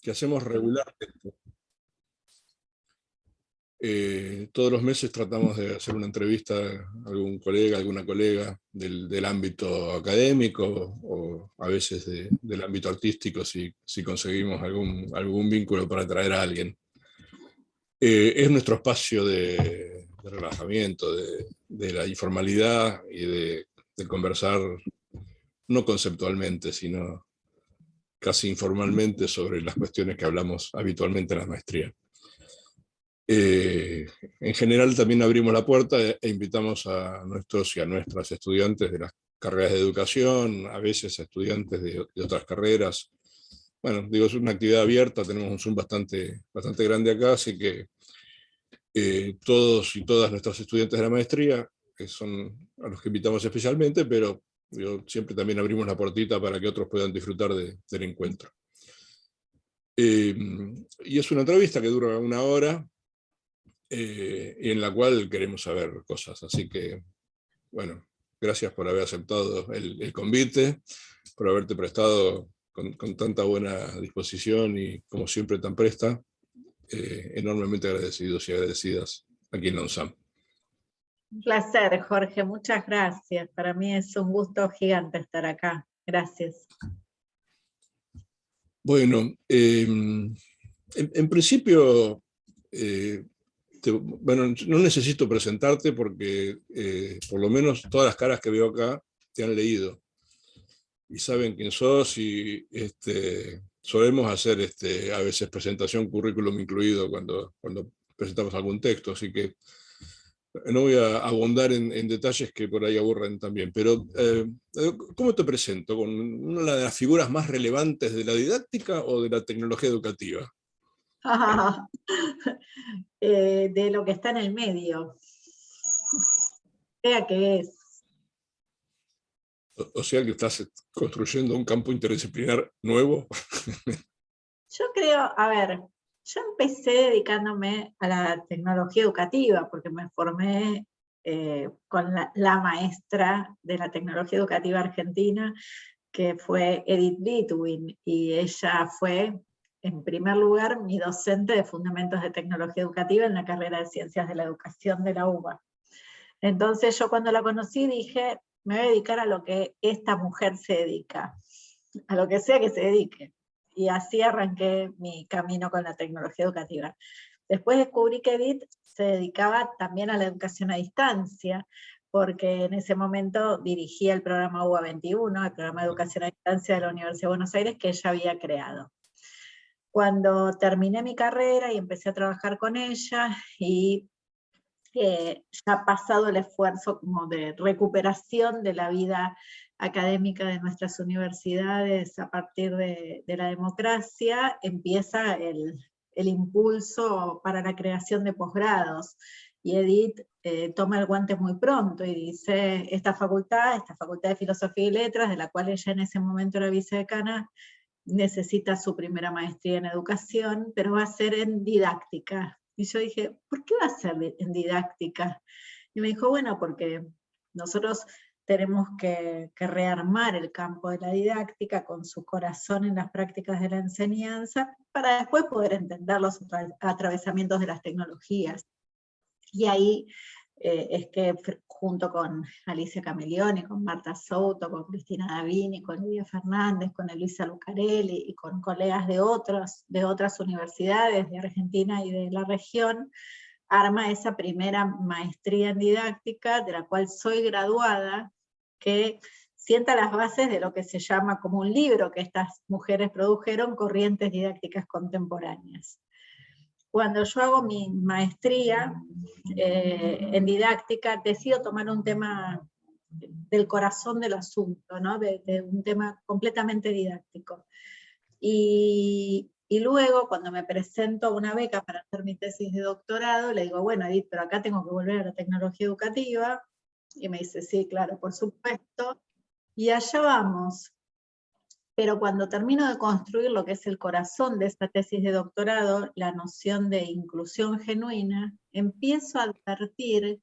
que hacemos regularmente. Todos los meses tratamos de hacer una entrevista a algún colega, alguna colega del ámbito académico o a veces del ámbito artístico, si conseguimos algún vínculo para traer a alguien. Es nuestro espacio de relajamiento, de la informalidad y de conversar no conceptualmente, sino casi informalmente sobre las cuestiones que hablamos habitualmente en la maestría. En general también abrimos la puerta e invitamos a nuestros y a nuestras estudiantes de las carreras de educación, a veces a estudiantes de otras carreras. Bueno, digo, es una actividad abierta, tenemos un Zoom bastante grande acá, así que todos y todas nuestros estudiantes de la maestría son a los que invitamos especialmente, pero digo, siempre también abrimos la puertita para que otros puedan disfrutar del encuentro. Y es una entrevista que dura 1 hora, y en la cual queremos saber cosas. Así que, bueno, gracias por haber aceptado el convite, por haberte prestado con tanta buena disposición y, como siempre, tan presta. Enormemente agradecidos y agradecidas aquí en la UNSAM. Un placer, Jorge, muchas gracias. Para mí es un gusto gigante estar acá. Gracias. Bueno, en principio, bueno, no necesito presentarte porque por lo menos todas las caras que veo acá te han leído y saben quién sos, y solemos hacer a veces presentación, currículum incluido, cuando presentamos algún texto, así que no voy a abundar en detalles que por ahí aburren también, pero ¿cómo te presento? ¿Con una de las figuras más relevantes de la didáctica o de la tecnología educativa? De lo que está en el medio. Sea que es. O sea que estás construyendo un campo interdisciplinar nuevo. Yo creo, a ver, yo empecé dedicándome a la tecnología educativa, porque me formé con la maestra de la tecnología educativa argentina, que fue Edith Litwin, y ella fue, en primer lugar, mi docente de Fundamentos de Tecnología Educativa en la carrera de Ciencias de la Educación de la UBA. Entonces yo cuando la conocí dije, me voy a dedicar a lo que esta mujer se dedica, a lo que sea que se dedique. Y así arranqué mi camino con la tecnología educativa. Después descubrí que Edith se dedicaba también a la educación a distancia, porque en ese momento dirigía el programa UBA 21, el programa de educación a distancia de la Universidad de Buenos Aires, que ella había creado. Cuando terminé mi carrera y empecé a trabajar con ella, y ya pasado el esfuerzo como de recuperación de la vida académica de nuestras universidades a partir de la democracia, empieza el impulso para la creación de posgrados. Y Edith toma el guante muy pronto y dice, esta facultad de Filosofía y Letras, de la cual ella en ese momento era vicedecana, necesita su primera maestría en educación, pero va a ser en didáctica. Y yo dije, ¿por qué va a ser en didáctica? Y me dijo, bueno, porque nosotros tenemos que rearmar el campo de la didáctica con su corazón en las prácticas de la enseñanza, para después poder entender los atravesamientos de las tecnologías. Y ahí es que junto con Alicia Camelioni, con Marta Souto, con Cristina Davini, con Lidia Fernández, con Elisa Lucarelli y con colegas de otras universidades de Argentina y de la región, arma esa primera maestría en didáctica, de la cual soy graduada, que sienta las bases de lo que se llama como un libro que estas mujeres produjeron, Corrientes Didácticas Contemporáneas. Cuando yo hago mi maestría en didáctica, decido tomar un tema del corazón del asunto, ¿no? de un tema completamente didáctico. Y luego, cuando me presento a una beca para hacer mi tesis de doctorado, le digo, bueno, Edith, pero acá tengo que volver a la tecnología educativa. Y me dice, sí, claro, por supuesto. Y allá vamos. Pero cuando termino de construir lo que es el corazón de esta tesis de doctorado, la noción de inclusión genuina, empiezo a advertir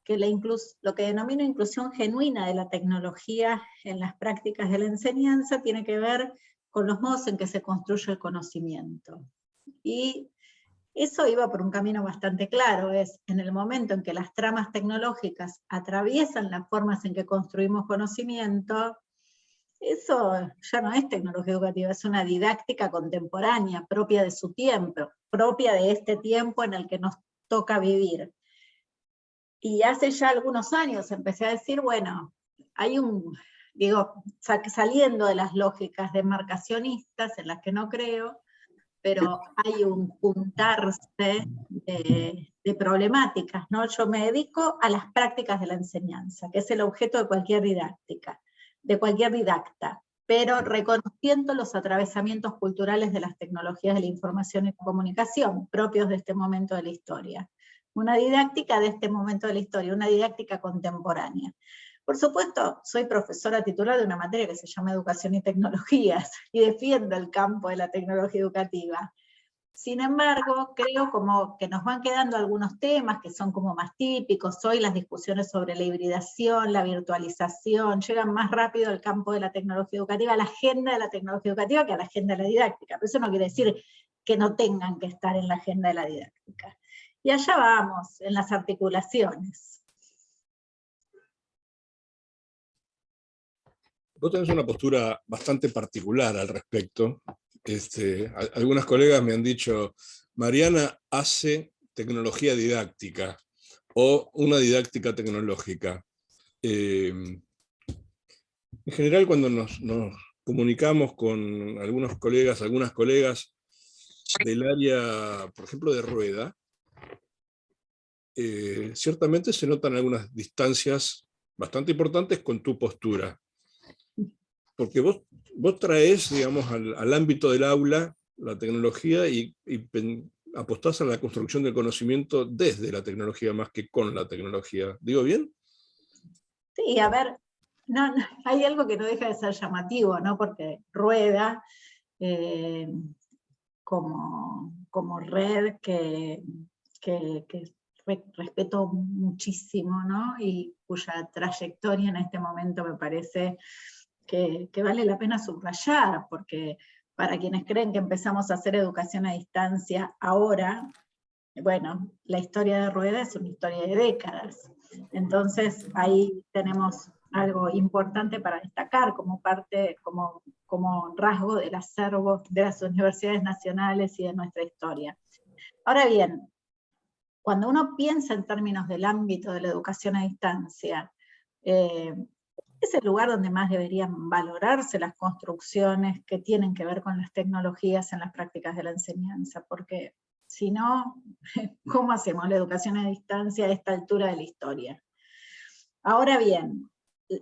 que lo que denomino inclusión genuina de la tecnología en las prácticas de la enseñanza tiene que ver con los modos en que se construye el conocimiento. Y eso iba por un camino bastante claro, es en el momento en que las tramas tecnológicas atraviesan las formas en que construimos conocimiento, eso ya no es tecnología educativa, es una didáctica contemporánea, propia de su tiempo, propia de este tiempo en el que nos toca vivir. Y hace ya algunos años empecé a decir, bueno, hay saliendo de las lógicas demarcacionistas en las que no creo, pero hay un juntarse de problemáticas, ¿no? Yo me dedico a las prácticas de la enseñanza, que es el objeto de cualquier didáctica, de cualquier didacta, pero reconociendo los atravesamientos culturales de las tecnologías de la información y la comunicación, propios de este momento de la historia. Una didáctica de este momento de la historia, una didáctica contemporánea. Por supuesto, soy profesora titular de una materia que se llama Educación y Tecnologías, y defiendo el campo de la tecnología educativa. Sin embargo, creo como que nos van quedando algunos temas que son como más típicos. Hoy las discusiones sobre la hibridación, la virtualización, llegan más rápido al campo de la tecnología educativa, a la agenda de la tecnología educativa que a la agenda de la didáctica. Pero eso no quiere decir que no tengan que estar en la agenda de la didáctica. Y allá vamos, en las articulaciones. Vos tenés una postura bastante particular al respecto. Algunas colegas me han dicho, Mariana hace tecnología didáctica o una didáctica tecnológica. En general, cuando nos comunicamos con algunas colegas del área, por ejemplo, de Rueda, ciertamente se notan algunas distancias bastante importantes con tu postura. Porque vos traes, digamos, al ámbito del aula la tecnología y apostás a la construcción del conocimiento desde la tecnología más que con la tecnología. ¿Digo bien? Sí, a ver, no, hay algo que no deja de ser llamativo, ¿no? Porque Rueda, como red que respeto muchísimo, ¿no? Y cuya trayectoria en este momento me parece que vale la pena subrayar, porque para quienes creen que empezamos a hacer educación a distancia ahora, bueno, la historia de Rueda es una historia de décadas. Entonces ahí tenemos algo importante para destacar como parte, como rasgo del acervo de las universidades nacionales y de nuestra historia. Ahora bien, cuando uno piensa en términos del ámbito de la educación a distancia, es el lugar donde más deberían valorarse las construcciones que tienen que ver con las tecnologías en las prácticas de la enseñanza, porque si no, ¿cómo hacemos la educación a distancia a esta altura de la historia? Ahora bien,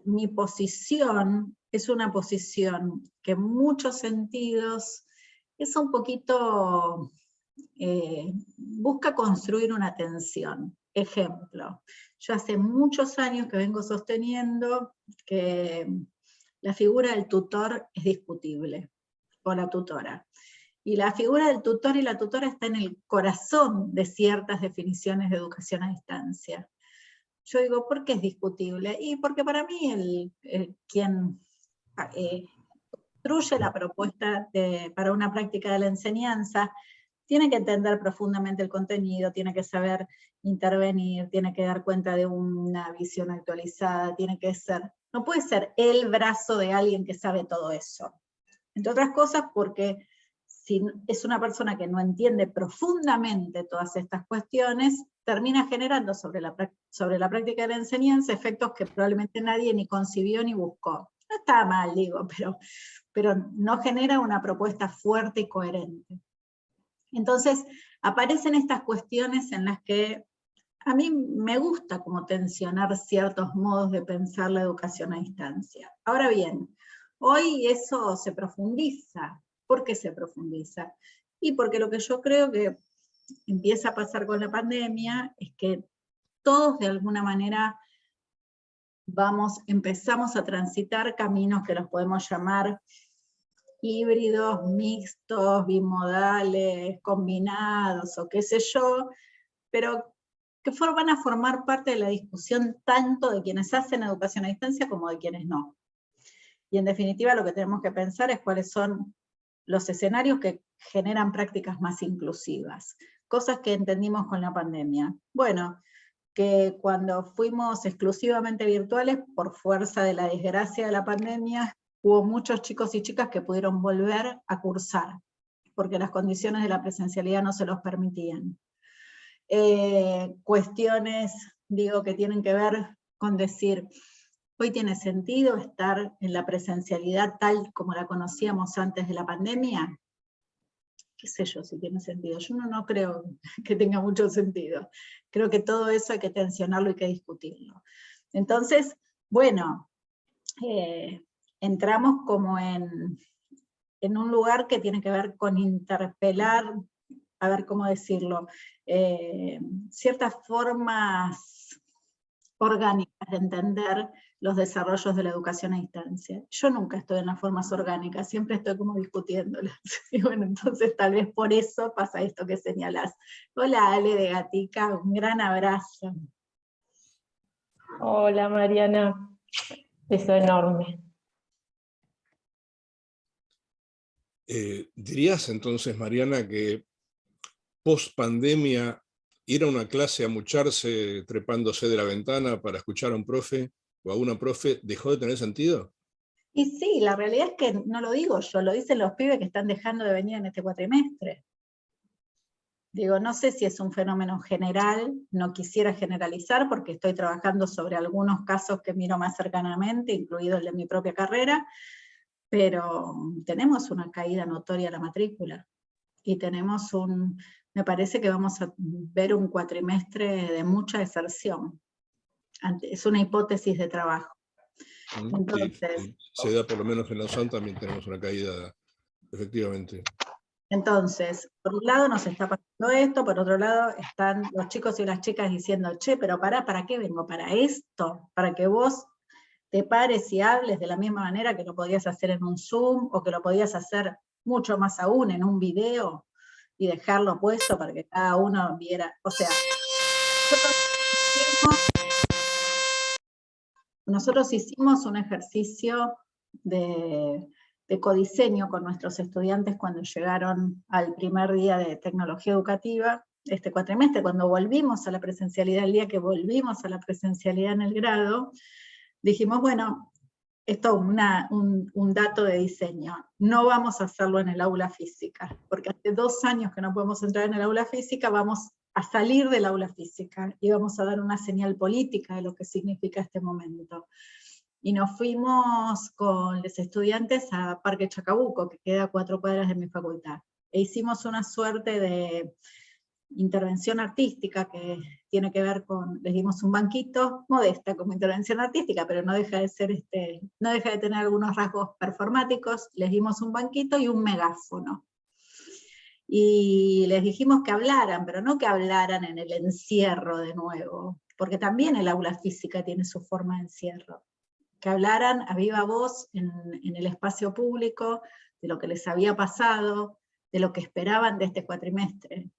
mi posición es una posición que en muchos sentidos es un poquito, busca construir una tensión. Ejemplo, yo hace muchos años que vengo sosteniendo que la figura del tutor es discutible, o la tutora. Y la figura del tutor y la tutora está en el corazón de ciertas definiciones de educación a distancia. Yo digo, ¿por qué es discutible? Y porque para mí quien construye la propuesta para una práctica de la enseñanza tiene que entender profundamente el contenido, tiene que saber intervenir, tiene que dar cuenta de una visión actualizada, no puede ser el brazo de alguien que sabe todo eso. Entre otras cosas porque si es una persona que no entiende profundamente todas estas cuestiones, termina generando sobre la práctica de la enseñanza efectos que probablemente nadie ni concibió ni buscó. No está mal, digo, pero no genera una propuesta fuerte y coherente. Entonces, aparecen estas cuestiones en las que a mí me gusta como tensionar ciertos modos de pensar la educación a distancia. Ahora bien, hoy eso se profundiza. ¿Por qué se profundiza? Y porque lo que yo creo que empieza a pasar con la pandemia es que todos de alguna manera empezamos a transitar caminos que los podemos llamar híbridos, mixtos, bimodales, combinados, o qué sé yo, pero que van a formar parte de la discusión tanto de quienes hacen educación a distancia como de quienes no. Y en definitiva lo que tenemos que pensar es cuáles son los escenarios que generan prácticas más inclusivas. Cosas que entendimos con la pandemia. Bueno, que cuando fuimos exclusivamente virtuales, por fuerza de la desgracia de la pandemia, hubo muchos chicos y chicas que pudieron volver a cursar, porque las condiciones de la presencialidad no se los permitían. Cuestiones, digo, que tienen que ver con decir, hoy tiene sentido estar en la presencialidad tal como la conocíamos antes de la pandemia. Qué sé yo si tiene sentido. Yo no creo que tenga mucho sentido. Creo que todo eso hay que tensionarlo y que discutirlo. Entonces, bueno, entramos como en un lugar que tiene que ver con interpelar, a ver cómo decirlo, ciertas formas orgánicas de entender los desarrollos de la educación a distancia. Yo nunca estoy en las formas orgánicas, siempre estoy como discutiéndolas. Y bueno, entonces tal vez por eso pasa esto que señalás. Hola Ale de Gatica, un gran abrazo. Hola Mariana, beso enorme. ¿Dirías entonces, Mariana, que post pandemia ir a una clase a mucharse trepándose de la ventana para escuchar a un profe o a una profe dejó de tener sentido? Y sí, la realidad es que no lo digo yo, lo dicen los pibes que están dejando de venir en este cuatrimestre. Digo, no sé si es un fenómeno general, no quisiera generalizar porque estoy trabajando sobre algunos casos que miro más cercanamente, incluido el de mi propia carrera, pero tenemos una caída notoria a la matrícula. Y tenemos me parece que vamos a ver un cuatrimestre de mucha deserción. Es una hipótesis de trabajo. Entonces, sí. Se da por lo menos en la USAM también tenemos una caída, efectivamente. Entonces, por un lado nos está pasando esto, por otro lado están los chicos y las chicas diciendo, che, pero ¿para qué vengo? ¿Para esto? ¿Para que vos te pares y hables de la misma manera que lo podías hacer en un Zoom, o que lo podías hacer mucho más aún en un video, y dejarlo puesto para que cada uno viera? O sea, nosotros hicimos un ejercicio de codiseño con nuestros estudiantes cuando llegaron al primer día de tecnología educativa, este cuatrimestre, cuando volvimos a la presencialidad, el día que volvimos a la presencialidad en el grado, dijimos, bueno, esto es un dato de diseño, no vamos a hacerlo en el aula física, porque hace 2 años que no podemos entrar en el aula física, vamos a salir del aula física, y vamos a dar una señal política de lo que significa este momento. Y nos fuimos con los estudiantes a Parque Chacabuco, que queda a 4 cuadras de mi facultad, e hicimos una suerte de intervención artística que tiene que ver con, les dimos un banquito, modesta como intervención artística, pero no deja de ser no deja de tener algunos rasgos performáticos, les dimos un banquito y un megáfono. Y les dijimos que hablaran, pero no que hablaran en el encierro de nuevo, porque también el aula física tiene su forma de encierro. Que hablaran a viva voz en el espacio público, de lo que les había pasado, de lo que esperaban de este cuatrimestre.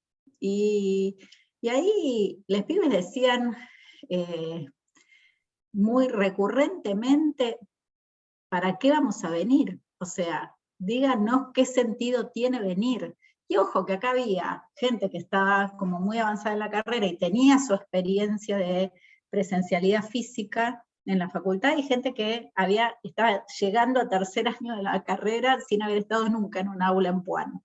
Y ahí los pibes decían muy recurrentemente, ¿para qué vamos a venir? O sea, díganos qué sentido tiene venir. Y ojo, que acá había gente que estaba como muy avanzada en la carrera y tenía su experiencia de presencialidad física en la facultad, y gente que estaba llegando a tercer año de la carrera sin haber estado nunca en un aula en Puan.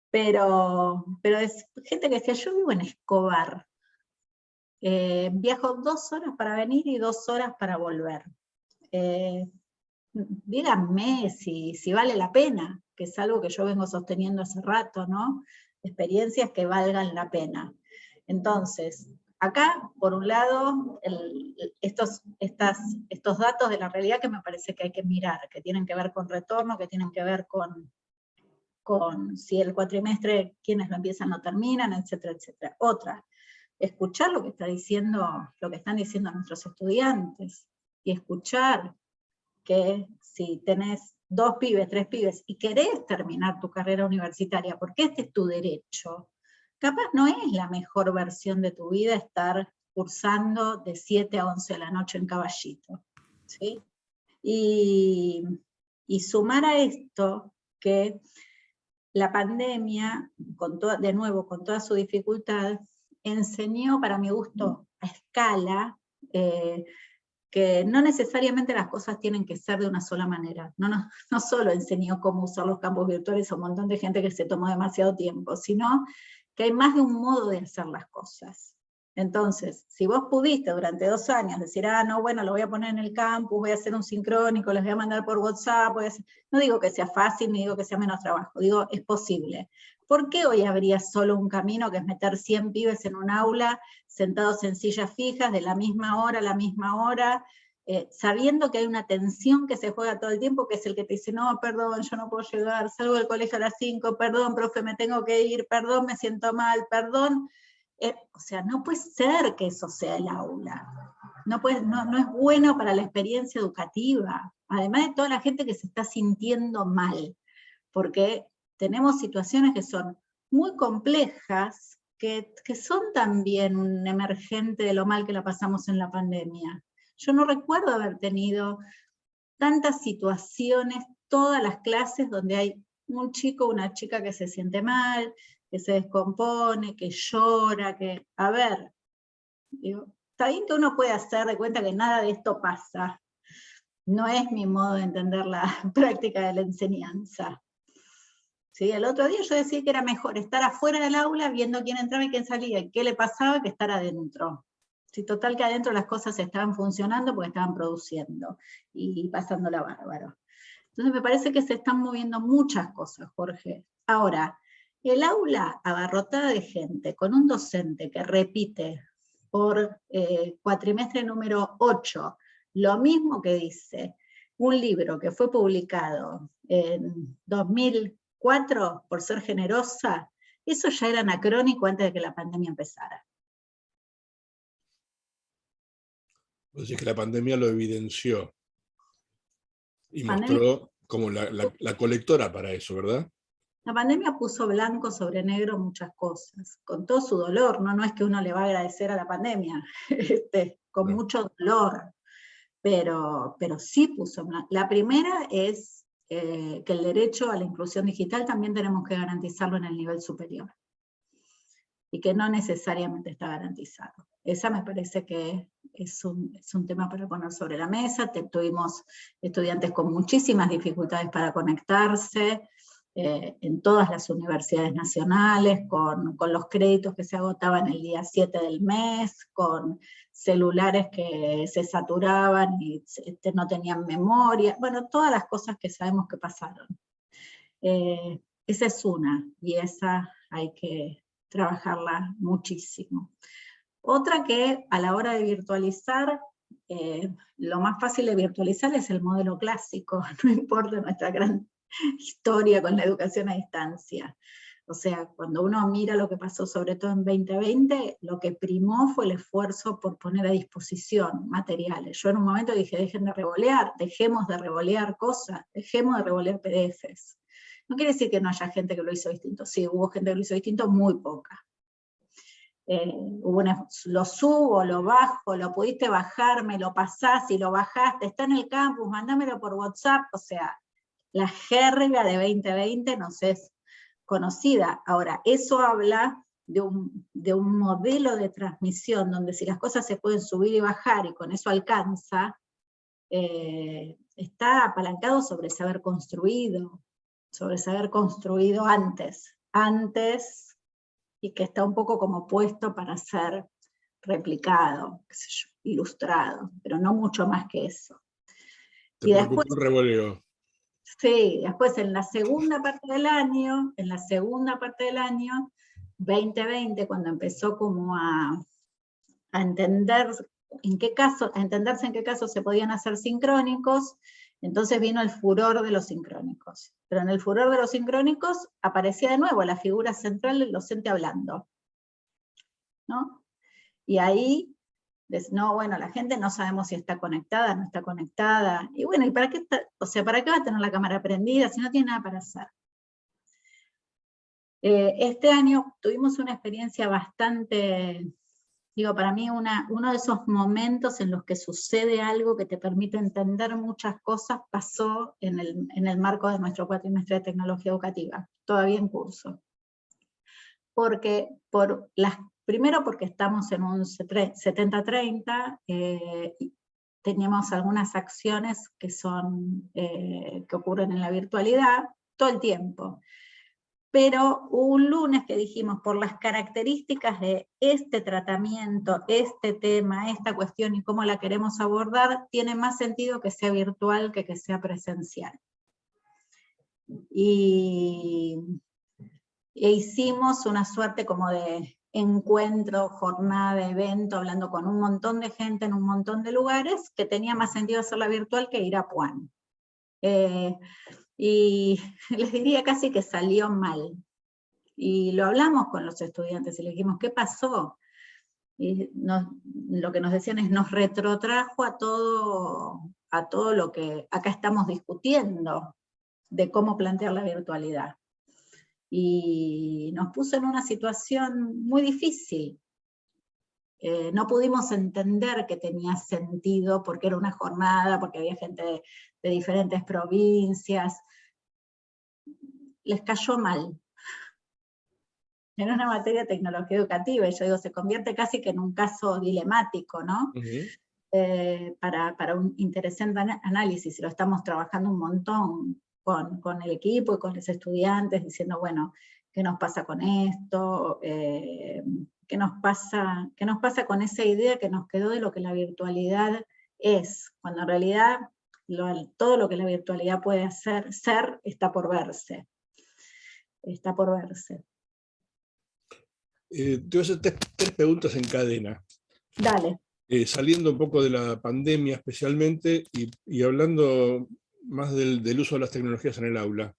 Pero es gente que decía, yo vivo en Escobar, viajo 2 horas para venir y 2 horas para volver. Díganme si vale la pena, que es algo que yo vengo sosteniendo hace rato, ¿no? Experiencias que valgan la pena. Entonces, acá, por un lado, estos datos de la realidad que me parece que hay que mirar, que tienen que ver con retorno, que tienen que ver con si el cuatrimestre, quienes lo empiezan lo terminan, etcétera, etcétera. Otra, escuchar lo que están diciendo nuestros estudiantes, y escuchar que si tenés 2 pibes, 3 pibes, y querés terminar tu carrera universitaria, porque este es tu derecho, capaz no es la mejor versión de tu vida estar cursando de 7 a 11 de la noche en Caballito, ¿sí? Y sumar a esto que la pandemia, de nuevo, con toda su dificultad, enseñó, para mi gusto, a escala, que no necesariamente las cosas tienen que ser de una sola manera. No solo enseñó cómo usar los campos virtuales a un montón de gente que se tomó demasiado tiempo, sino que hay más de un modo de hacer las cosas. Entonces, si vos pudiste durante 2 años decir, no, bueno, lo voy a poner en el campus, voy a hacer un sincrónico, les voy a mandar por WhatsApp, no digo que sea fácil, ni digo que sea menos trabajo, digo, es posible. ¿Por qué hoy habría solo un camino, que es meter 100 pibes en un aula, sentados en sillas fijas, de la misma hora a la misma hora, sabiendo que hay una tensión que se juega todo el tiempo, que es el que te dice, no, perdón, yo no puedo llegar, salgo del colegio a las 5, perdón, profe, me tengo que ir, perdón, me siento mal, perdón. O sea, no puede ser que eso sea el aula. No es bueno para la experiencia educativa. Además de toda la gente que se está sintiendo mal, porque tenemos situaciones que son muy complejas, que son también un emergente de lo mal que la pasamos en la pandemia. Yo no recuerdo haber tenido tantas situaciones, todas las clases donde hay un chico o una chica que se siente mal, que se descompone, que llora, que... A ver, digo, está bien que uno puede hacer de cuenta que nada de esto pasa. No es mi modo de entender la práctica de la enseñanza. ¿Sí? El otro día yo decía que era mejor estar afuera del aula viendo quién entraba y quién salía, y qué le pasaba, que estar adentro. Sí, total que adentro las cosas estaban funcionando porque estaban produciendo, y pasándola bárbaro. Entonces me parece que se están moviendo muchas cosas, Jorge. Ahora, el aula abarrotada de gente, con un docente que repite por cuatrimestre número 8, lo mismo que dice un libro que fue publicado en 2004, por ser generosa, eso ya era anacrónico antes de que la pandemia empezara. Pues es que la pandemia lo evidenció y mostró como la colectora para eso, ¿verdad? La pandemia puso blanco sobre negro muchas cosas, con todo su dolor, no es que uno le va a agradecer a la pandemia, con mucho dolor, pero sí puso blanco. La primera es que el derecho a la inclusión digital también tenemos que garantizarlo en el nivel superior, y que no necesariamente está garantizado. Esa me parece que es un tema para poner sobre la mesa. Tuvimos estudiantes con muchísimas dificultades para conectarse, en todas las universidades nacionales, con los créditos que se agotaban el día 7 del mes, con celulares que se saturaban y no tenían memoria, bueno, todas las cosas que sabemos que pasaron. Esa es una, y esa hay que trabajarla muchísimo. Otra que a la hora de virtualizar, lo más fácil de virtualizar es el modelo clásico, no importa nuestra gran historia con la educación a distancia. O sea, cuando uno mira lo que pasó sobre todo en 2020, lo que primó fue el esfuerzo por poner a disposición materiales. Yo en un momento dije, dejen de revolear, dejemos de revolear cosas, dejemos de revolear PDFs. No quiere decir que no haya gente que lo hizo distinto, sí, hubo gente que lo hizo distinto, muy poca. Lo subo, lo bajo, lo pudiste bajar, me lo pasás, y lo bajaste, está en el campus, mándamelo por WhatsApp. O sea, la jerga de 2020 nos es conocida. Ahora, eso habla de un modelo de transmisión, donde si las cosas se pueden subir y bajar, y con eso alcanza, está apalancado sobre saber construido antes, y que está un poco como puesto para ser replicado, qué sé yo, ilustrado, pero no mucho más que eso. Y después el revoleo. Sí, después en la segunda parte del año, 2020, cuando empezó como a entenderse en qué casos se podían hacer sincrónicos, entonces vino el furor de los sincrónicos. Pero en el furor de los sincrónicos aparecía de nuevo la figura central del docente hablando, ¿no? Y ahí, no, bueno, la gente no sabemos si está conectada, no está conectada, y bueno, ¿y para qué ¿para qué va a tener la cámara prendida si no tiene nada para hacer? Este año tuvimos una experiencia bastante Digo, para mí uno de esos momentos en los que sucede algo que te permite entender muchas cosas pasó en el marco de nuestro cuatrimestre de tecnología educativa, todavía en curso. Primero porque estamos en un 70-30, teníamos algunas acciones que ocurren en la virtualidad todo el tiempo. Pero un lunes que dijimos, por las características de este tratamiento, este tema, esta cuestión y cómo la queremos abordar, tiene más sentido que sea virtual que sea presencial. E hicimos una suerte como de encuentro, jornada, evento, hablando con un montón de gente en un montón de lugares, que tenía más sentido hacerla virtual que ir a Puan. Y les diría casi que salió mal. Y lo hablamos con los estudiantes y les dijimos, ¿qué pasó? Y lo que nos decían es, nos retrotrajo a todo lo que acá estamos discutiendo, de cómo plantear la virtualidad. Y nos puso en una situación muy difícil. No pudimos entender que tenía sentido, porque era una jornada, porque había gente de diferentes provincias. Les cayó mal. Era una materia de tecnología educativa, y yo digo, se convierte casi que en un caso dilemático, ¿no? Para un interesante análisis, y lo estamos trabajando un montón con el equipo y con los estudiantes, diciendo, bueno, ¿qué nos pasa con esto? ¿Qué nos pasa con esa idea que nos quedó de lo que la virtualidad es? Cuando en realidad todo lo que la virtualidad puede ser, está por verse. Está por verse. Te voy a hacer tres preguntas en cadena. Dale. Saliendo un poco de la pandemia especialmente, y hablando más del uso de las tecnologías en el aula.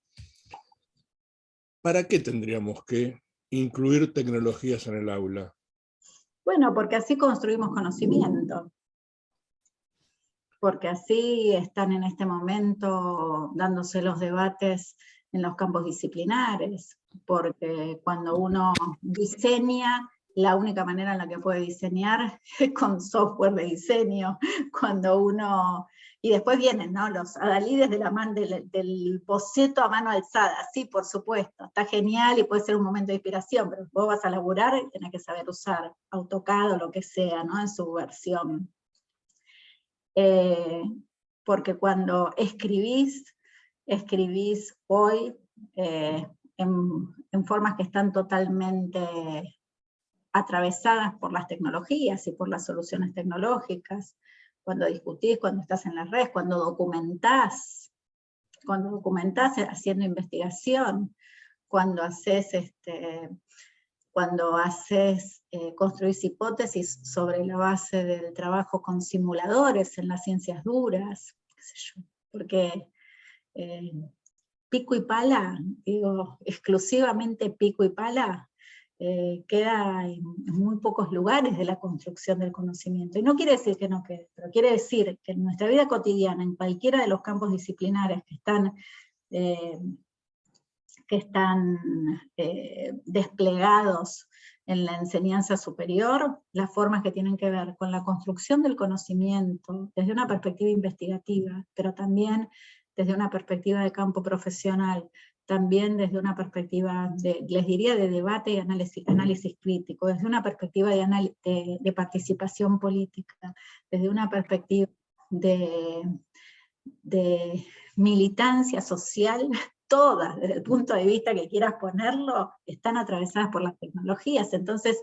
¿Para qué tendríamos que incluir tecnologías en el aula? Bueno, porque así construimos conocimiento. Porque así están en este momento dándose los debates en los campos disciplinares, porque cuando uno diseña, la única manera en la que puede diseñar es con software de diseño, y después vienen, ¿no?, los adalides de la mano del boceto a mano alzada. Sí, por supuesto, está genial y puede ser un momento de inspiración, pero vos vas a laburar y tenés que saber usar AutoCAD o lo que sea, ¿no?, en su versión. Porque cuando escribís hoy en formas que están totalmente atravesadas por las tecnologías y por las soluciones tecnológicas, cuando discutís, cuando estás en las redes, cuando documentás haciendo investigación, cuando construís hipótesis sobre la base del trabajo con simuladores en las ciencias duras, qué sé yo, porque pico y pala, digo, exclusivamente pico y pala, queda en muy pocos lugares de la construcción del conocimiento. Y no quiere decir que no quede, pero quiere decir que en nuestra vida cotidiana, en cualquiera de los campos disciplinares que están desplegados en la enseñanza superior, las formas que tienen que ver con la construcción del conocimiento desde una perspectiva investigativa, pero también desde una perspectiva de campo profesional, también desde una perspectiva, les diría, de debate y análisis crítico, desde una perspectiva de participación política, desde una perspectiva de militancia social, todas, desde el punto de vista que quieras ponerlo, están atravesadas por las tecnologías. Entonces,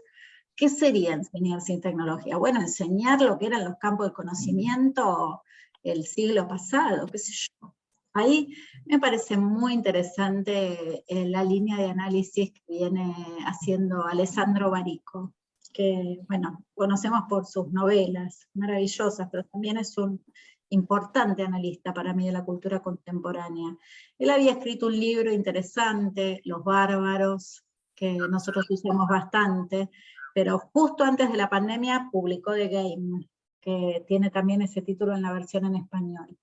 ¿qué sería enseñar sin tecnología? Bueno, enseñar lo que eran los campos de conocimiento el siglo pasado, qué sé yo. Ahí me parece muy interesante la línea de análisis que viene haciendo Alessandro Barico, que, bueno, conocemos por sus novelas maravillosas, pero también es un importante analista para mí de la cultura contemporánea. Él había escrito un libro interesante, Los Bárbaros, que nosotros usamos bastante, pero justo antes de la pandemia publicó The Game, que tiene también ese título en la versión en español.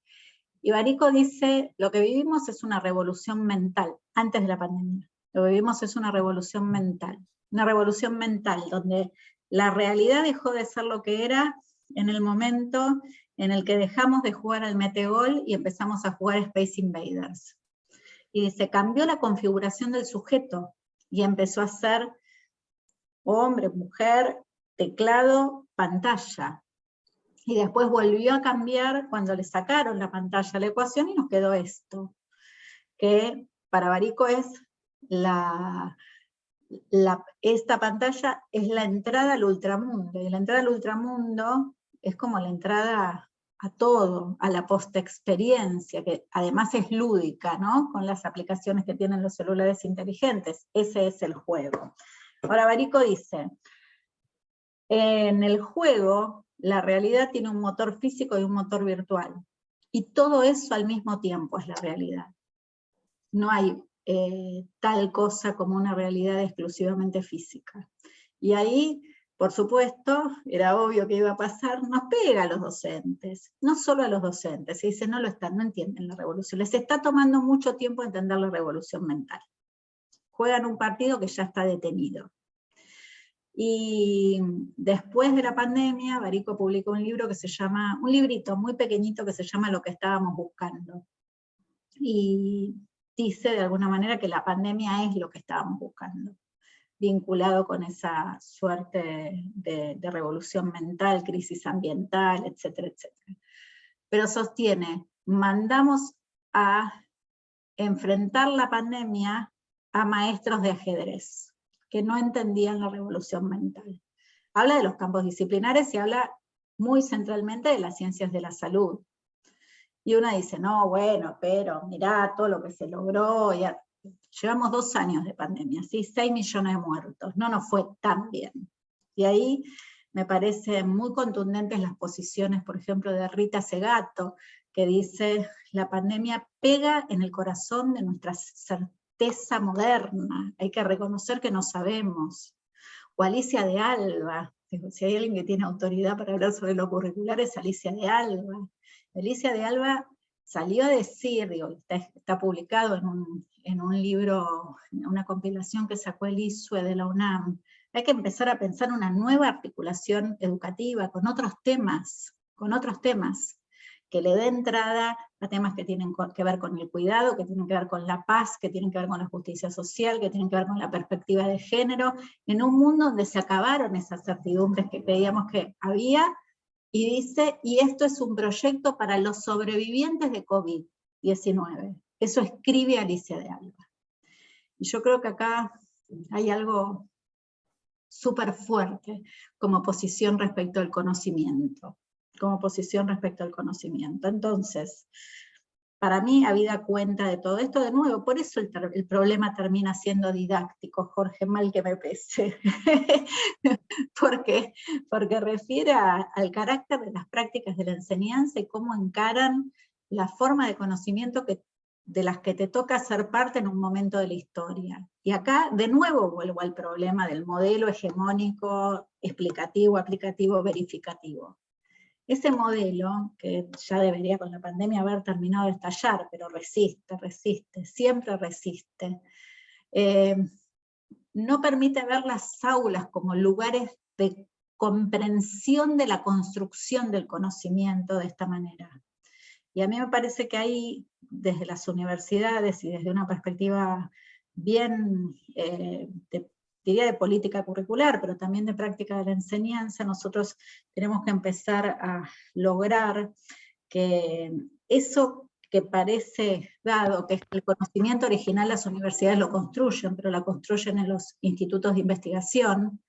Y Barico dice, lo que vivimos es una revolución mental, antes de la pandemia. Lo que vivimos es una revolución mental donde La realidad dejó de ser lo que era en el momento en el que dejamos de jugar al metegol y empezamos a jugar Space Invaders. Y se cambió la configuración del sujeto, y empezó a ser hombre, mujer, teclado, pantalla. Y después volvió a cambiar cuando le sacaron la pantalla a la ecuación y nos quedó esto, que para Barico es esta pantalla es la entrada al ultramundo, y la entrada al ultramundo es como la entrada a todo, a la postexperiencia, que además es lúdica, ¿no? Con las aplicaciones que tienen los celulares inteligentes. Ese es el juego. Ahora Barico dice, en el juego la realidad tiene un motor físico y un motor virtual, y todo eso al mismo tiempo es la realidad. No hay tal cosa como una realidad exclusivamente física. Y ahí, por supuesto, era obvio que iba a pasar, nos pega a los docentes, no solo a los docentes, se dice, no entienden la revolución, les está tomando mucho tiempo entender la revolución mental. Juegan un partido que ya está detenido. Y después de la pandemia, Barico publicó un libro que se llama, un librito muy pequeñito que se llama Lo que estábamos buscando. Y dice de alguna manera que la pandemia es lo que estábamos buscando, vinculado con esa suerte de revolución mental, crisis ambiental, etcétera, etcétera. Pero sostiene, mandamos a enfrentar la pandemia a maestros de ajedrez, que no entendían la revolución mental. Habla de los campos disciplinares y habla muy centralmente de las ciencias de la salud. Y uno dice, no, bueno, pero mirá todo lo que se logró. Ya. Llevamos 2 años de pandemia, ¿sí? 6 millones de muertos, no nos fue tan bien. Y ahí me parecen muy contundentes las posiciones, por ejemplo, de Rita Segato, que dice, la pandemia pega en el corazón de nuestra certeza moderna, hay que reconocer que no sabemos. O Alicia de Alba, digo, si hay alguien que tiene autoridad para hablar sobre lo curricular es Alicia de Alba. Alicia de Alba salió a decir, digo, está publicado en un libro, una compilación que sacó el ISUE de la UNAM, hay que empezar a pensar una nueva articulación educativa con otros temas, que le dé entrada a temas que tienen que ver con el cuidado, que tienen que ver con la paz, que tienen que ver con la justicia social, que tienen que ver con la perspectiva de género, en un mundo donde se acabaron esas certidumbres que creíamos que había. Y dice, y esto es un proyecto para los sobrevivientes de COVID-19. Eso escribe Alicia de Alba. Y yo creo que acá hay algo súper fuerte como posición respecto al conocimiento. Entonces, para mí, habida cuenta de todo esto, de nuevo, por eso el problema termina siendo didáctico, Jorge, mal que me pese. porque refiere al carácter de las prácticas de la enseñanza y cómo encaran la forma de conocimiento de las que te toca ser parte en un momento de la historia. Y acá, de nuevo, vuelvo al problema del modelo hegemónico, explicativo, aplicativo, verificativo. Ese modelo, que ya debería con la pandemia haber terminado de estallar, pero resiste, siempre resiste, no permite ver las aulas como lugares de comprensión de la construcción del conocimiento de esta manera. Y a mí me parece que ahí, desde las universidades y desde una perspectiva bien, diría de política curricular, pero también de práctica de la enseñanza, nosotros tenemos que empezar a lograr que eso que parece dado, que es el conocimiento original las universidades lo construyen, pero la construyen en los institutos de investigación,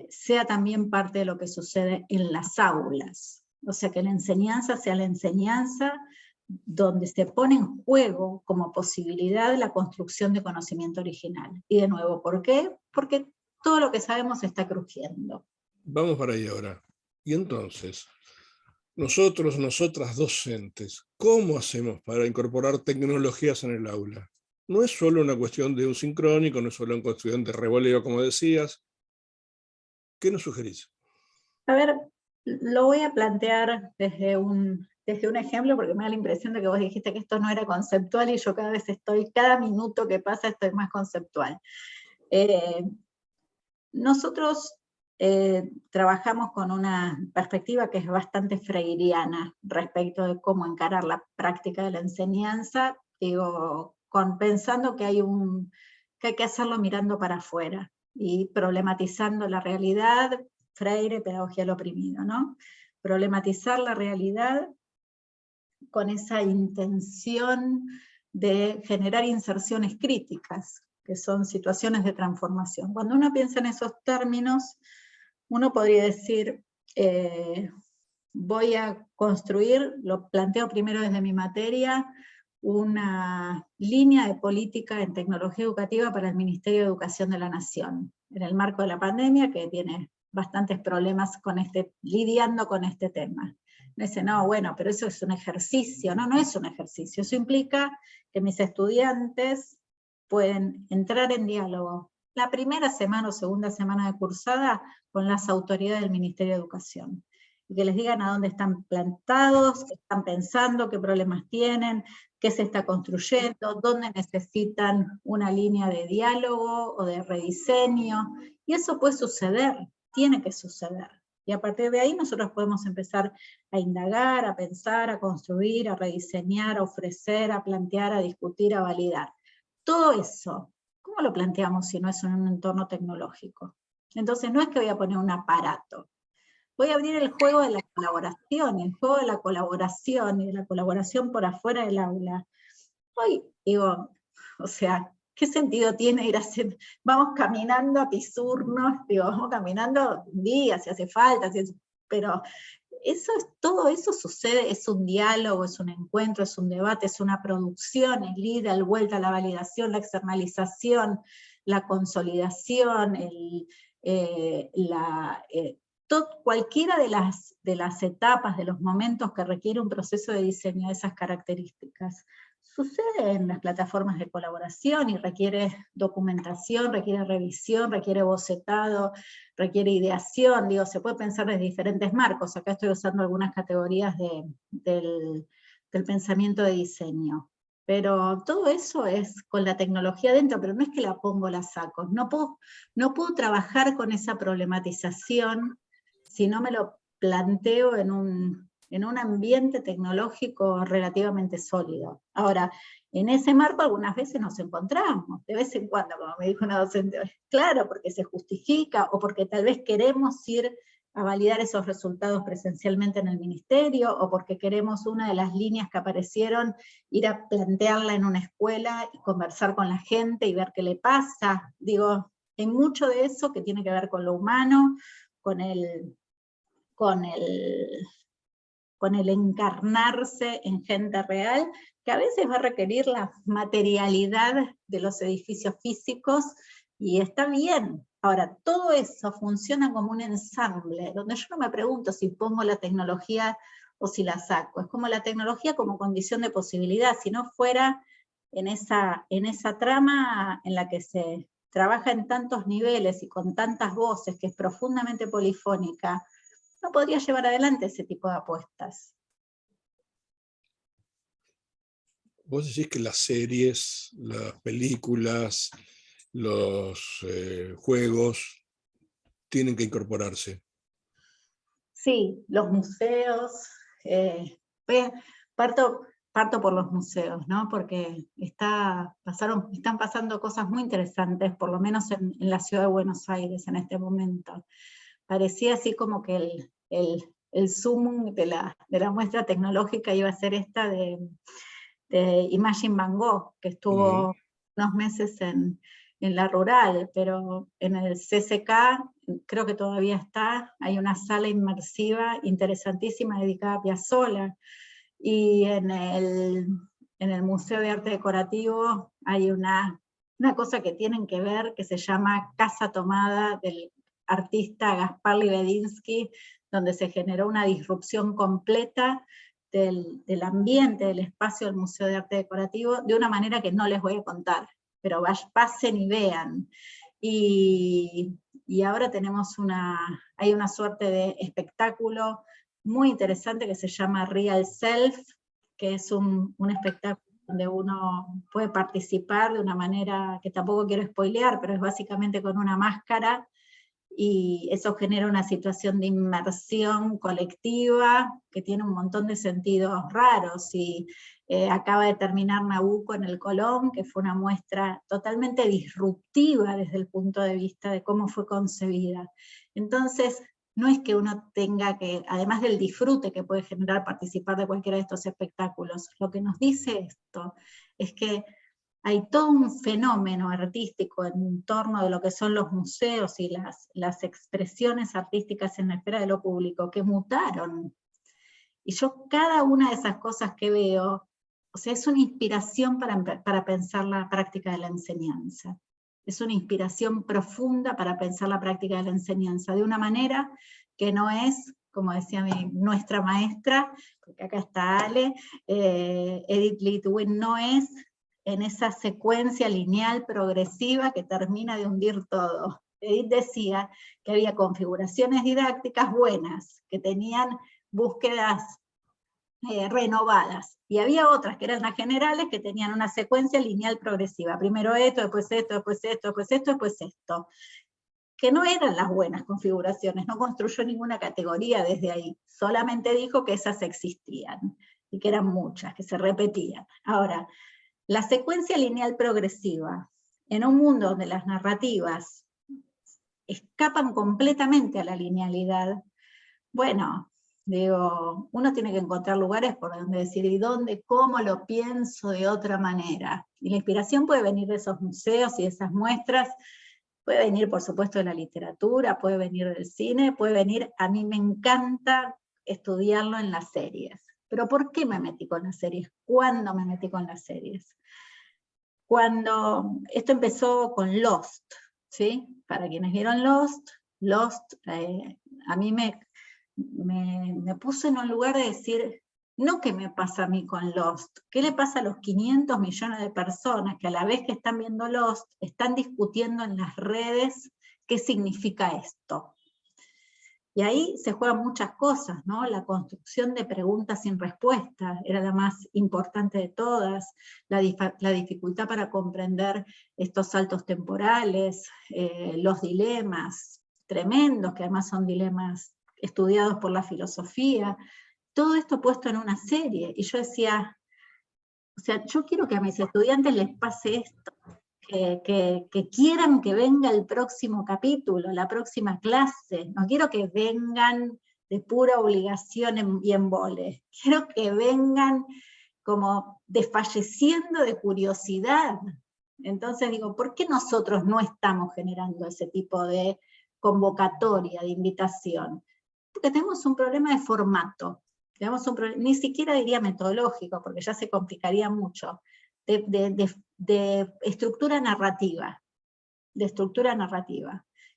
sea también parte de lo que sucede en las aulas. O sea, que la enseñanza sea la enseñanza donde se pone en juego como posibilidad la construcción de conocimiento original. Y de nuevo, ¿por qué? Porque todo lo que sabemos está crujiendo. Vamos para ahí ahora. Y entonces, nosotras docentes, ¿cómo hacemos para incorporar tecnologías en el aula? No es solo una cuestión de un sincrónico, no es solo una cuestión de revoleo, como decías. ¿Qué nos sugerís? A ver, lo voy a plantear desde un ejemplo, porque me da la impresión de que vos dijiste que esto no era conceptual, y yo cada minuto que pasa estoy más conceptual. Nosotros trabajamos con una perspectiva que es bastante freiriana respecto de cómo encarar la práctica de la enseñanza, digo, pensando que hay que hacerlo mirando para afuera, y problematizando la realidad, Freire, pedagogía del oprimido, ¿no? Problematizar la realidad con esa intención de generar inserciones críticas, que son situaciones de transformación. Cuando uno piensa en esos términos, uno podría decir, voy a construir, lo planteo primero desde mi materia, una línea de política en tecnología educativa para el Ministerio de Educación de la Nación, en el marco de la pandemia, que tiene bastantes problemas lidiando con este tema. Me dice, no, bueno, pero eso es un ejercicio. No, no es un ejercicio. Eso implica que mis estudiantes pueden entrar en diálogo la primera semana o segunda semana de cursada con las autoridades del Ministerio de Educación. Y que les digan a dónde están plantados, qué están pensando, qué problemas tienen, qué se está construyendo, dónde necesitan una línea de diálogo o de rediseño. Y eso puede suceder, tiene que suceder. Y a partir de ahí nosotros podemos empezar a indagar, a pensar, a construir, a rediseñar, a ofrecer, a plantear, a discutir, a validar. Todo eso, ¿cómo lo planteamos si no es en un entorno tecnológico? Entonces no es que voy a poner un aparato. Voy a abrir el juego de la colaboración, el juego de la colaboración y de la colaboración por afuera del aula. Hoy digo, o sea, ¿qué sentido tiene ir a hacer, vamos caminando a Pisurnos, digo, vamos caminando un día si hace falta, pero todo eso sucede, es un diálogo, es un encuentro, es un debate, es una producción, el ida, el vuelta, la validación, la externalización, la consolidación, cualquiera de las etapas, de los momentos que requiere un proceso de diseño de esas características. Sucede en las plataformas de colaboración y requiere documentación, requiere revisión, requiere bocetado, requiere ideación, digo, se puede pensar desde diferentes marcos. Acá estoy usando algunas categorías del pensamiento de diseño. Pero todo eso es con la tecnología dentro, pero no es que la pongo, la saco. No puedo trabajar con esa problematización si no me lo planteo en un ambiente tecnológico relativamente sólido. Ahora, en ese marco algunas veces nos encontramos, de vez en cuando, como me dijo una docente, claro, porque se justifica, o porque tal vez queremos ir a validar esos resultados presencialmente en el ministerio, o porque queremos una de las líneas que aparecieron, ir a plantearla en una escuela y conversar con la gente y ver qué le pasa. Digo, hay mucho de eso que tiene que ver con lo humano, con el encarnarse en gente real, que a veces va a requerir la materialidad de los edificios físicos, y está bien. Ahora, todo eso funciona como un ensamble, donde yo no me pregunto si pongo la tecnología o si la saco. Es como la tecnología como condición de posibilidad, si no fuera en esa trama en la que se trabaja en tantos niveles y con tantas voces, que es profundamente polifónica, no podría llevar adelante ese tipo de apuestas. Vos decís que las series, las películas, los juegos tienen que incorporarse. Sí, los museos, parto por los museos, ¿no? Porque están pasando cosas muy interesantes, por lo menos en la ciudad de Buenos Aires en este momento. Parecía así como que el sumum de la muestra tecnológica iba a ser esta de Imagine Van Gogh, que estuvo unos meses en la rural, pero en el CCK creo que todavía está, hay una sala inmersiva interesantísima dedicada a Piazzolla, y en el Museo de Arte Decorativo hay una cosa que tienen que ver, que se llama Casa Tomada, del artista Gaspar Libedinsky, donde se generó una disrupción completa del ambiente, del espacio del Museo de Arte Decorativo, de una manera que no les voy a contar, pero pasen y vean. Y ahora hay una suerte de espectáculo muy interesante que se llama Real Self, que es un espectáculo donde uno puede participar de una manera que tampoco quiero spoilear, pero es básicamente con una máscara, y eso genera una situación de inmersión colectiva que tiene un montón de sentidos raros, y acaba de terminar Nabucco en el Colón, que fue una muestra totalmente disruptiva desde el punto de vista de cómo fue concebida. Entonces, no es que uno tenga que, además del disfrute que puede generar participar de cualquiera de estos espectáculos, lo que nos dice esto es que hay todo un fenómeno artístico en torno de lo que son los museos y las expresiones artísticas en la esfera de lo público que mutaron. Y yo cada una de esas cosas que veo, o sea, es una inspiración para pensar la práctica de la enseñanza. Es una inspiración profunda para pensar la práctica de la enseñanza, de una manera que no es, como decía nuestra maestra, porque acá está Ale, Edith Litwin, no es en esa secuencia lineal progresiva que termina de hundir todo. Edith decía que había configuraciones didácticas buenas, que tenían búsquedas renovadas, y había otras que eran las generales que tenían una secuencia lineal progresiva, primero esto, después esto, después esto, después esto, después esto, que no eran las buenas configuraciones, no construyó ninguna categoría desde ahí, solamente dijo que esas existían, y que eran muchas, que se repetían. Ahora, la secuencia lineal progresiva, en un mundo donde las narrativas escapan completamente a la linealidad, bueno, digo, uno tiene que encontrar lugares por donde decir, ¿y dónde, cómo lo pienso de otra manera? Y la inspiración puede venir de esos museos y de esas muestras, puede venir, por supuesto, de la literatura, puede venir del cine, puede venir, a mí me encanta estudiarlo en las series. Pero ¿por qué me metí con las series? ¿Cuándo me metí con las series? Cuando esto empezó con Lost, ¿sí? Para quienes vieron Lost, a mí me puso en un lugar de decir, no qué me pasa a mí con Lost, qué le pasa a los 500 millones de personas que a la vez que están viendo Lost, están discutiendo en las redes qué significa esto. Y ahí se juegan muchas cosas, ¿no? La construcción de preguntas sin respuesta era la más importante de todas, la dificultad para comprender estos saltos temporales, los dilemas tremendos, que además son dilemas estudiados por la filosofía, todo esto puesto en una serie. Y yo decía, o sea, yo quiero que a mis estudiantes les pase esto, que quieran que venga el próximo capítulo, la próxima clase. No quiero que vengan de pura obligación y embole. Quiero que vengan como desfalleciendo de curiosidad. Entonces digo, ¿por qué nosotros no estamos generando ese tipo de convocatoria, de invitación? Porque tenemos un problema de formato. Ni siquiera diría metodológico, porque ya se complicaría mucho. De estructura narrativa,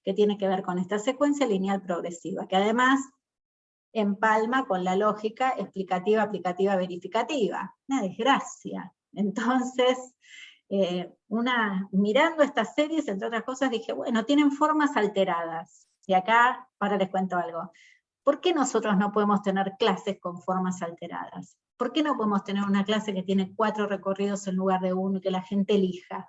que tiene que ver con esta secuencia lineal progresiva, que además empalma con la lógica explicativa, aplicativa, verificativa. Una desgracia. Entonces, mirando estas series, entre otras cosas, dije, bueno, tienen formas alteradas. Y acá, ahora les cuento algo. ¿Por qué nosotros no podemos tener clases con formas alteradas? ¿Por qué no podemos tener una clase que tiene 4 recorridos en lugar de 1 y que la gente elija?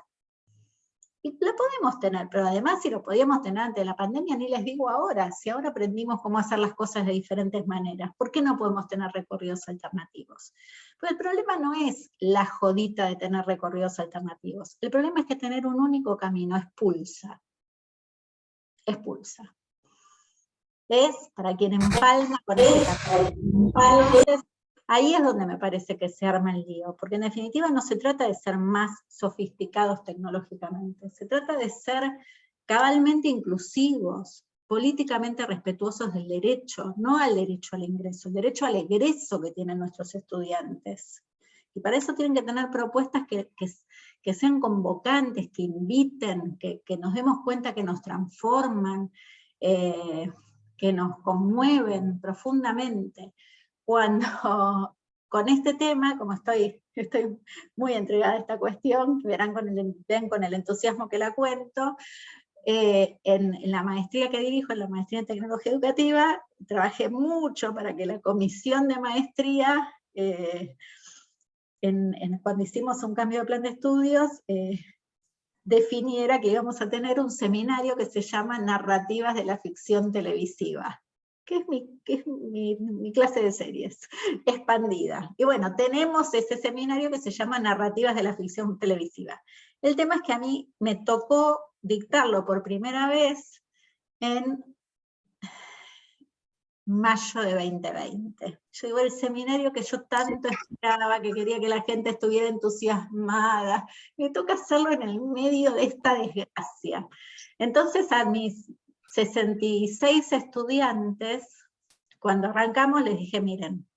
Y la podemos tener, pero además si lo podíamos tener antes de la pandemia, ni les digo ahora, si ahora aprendimos cómo hacer las cosas de diferentes maneras, ¿por qué no podemos tener recorridos alternativos? Pues el problema no es la jodita de tener recorridos alternativos, el problema es que tener un único camino expulsa. Expulsa. Es para quien empalma con ese camino. Entonces, ahí es donde me parece que se arma el lío, porque en definitiva no se trata de ser más sofisticados tecnológicamente, se trata de ser cabalmente inclusivos, políticamente respetuosos del derecho, no al derecho al ingreso, el derecho al egreso que tienen nuestros estudiantes. Y para eso tienen que tener propuestas que sean convocantes, que inviten, que nos demos cuenta que nos transforman, que nos conmueven profundamente. Cuando con este tema, como estoy muy entregada a esta cuestión, que ven con el entusiasmo que la cuento, en la maestría que dirijo, en la maestría en tecnología educativa, trabajé mucho para que la comisión de maestría, cuando hicimos un cambio de plan de estudios, definiera que íbamos a tener un seminario que se llama Narrativas de la Ficción Televisiva, que es mi clase de series, expandida. Y bueno, tenemos ese seminario que se llama Narrativas de la Ficción Televisiva. El tema es que a mí me tocó dictarlo por primera vez en mayo de 2020. Yo digo, el seminario que yo tanto esperaba, que quería que la gente estuviera entusiasmada, me toca hacerlo en el medio de esta desgracia. Entonces a mis 66 estudiantes, cuando arrancamos les dije, miren,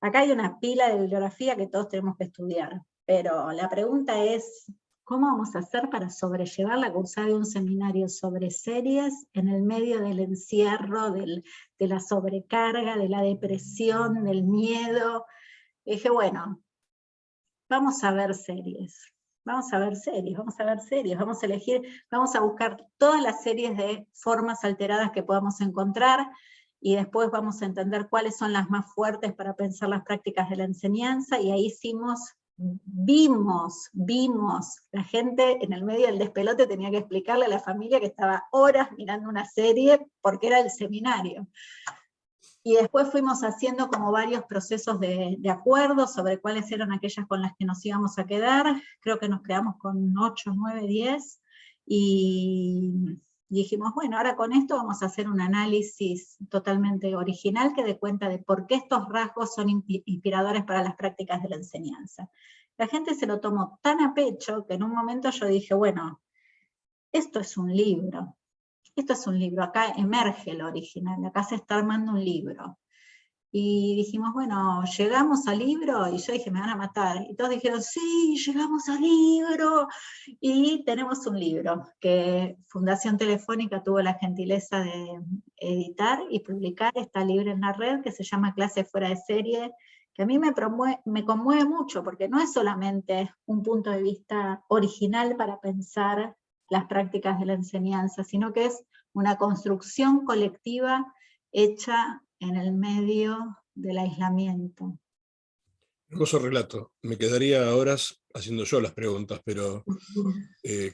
acá hay una pila de bibliografía que todos tenemos que estudiar, pero la pregunta es, ¿cómo vamos a hacer para sobrellevar la cursada de un seminario sobre series en el medio del encierro, de la sobrecarga, de la depresión, del miedo? Y dije, bueno, vamos a ver series, vamos a ver series, vamos a ver series, vamos a elegir, vamos a buscar todas las series de formas alteradas que podamos encontrar, y después vamos a entender cuáles son las más fuertes para pensar las prácticas de la enseñanza, y ahí vimos, la gente en el medio del despelote tenía que explicarle a la familia que estaba horas mirando una serie porque era el seminario. Y después fuimos haciendo como varios procesos de acuerdo sobre cuáles eran aquellas con las que nos íbamos a quedar. Creo que nos quedamos con 8, 9, 10, y dijimos, bueno, ahora con esto vamos a hacer un análisis totalmente original que dé cuenta de por qué estos rasgos son inspiradores para las prácticas de la enseñanza. La gente se lo tomó tan a pecho que en un momento yo dije, bueno, esto es un libro. Esto es un libro, acá emerge lo original, acá se está armando un libro. Y dijimos, bueno, llegamos al libro, y yo dije, me van a matar. Y todos dijeron, sí, llegamos al libro. Y tenemos un libro que Fundación Telefónica tuvo la gentileza de editar y publicar, está libre en la red, que se llama Clase Fuera de Serie, que a mí me conmueve mucho, porque no es solamente un punto de vista original para pensar las prácticas de la enseñanza, sino que es una construcción colectiva hecha en el medio del aislamiento. Hermoso relato. Me quedaría horas haciendo yo las preguntas, pero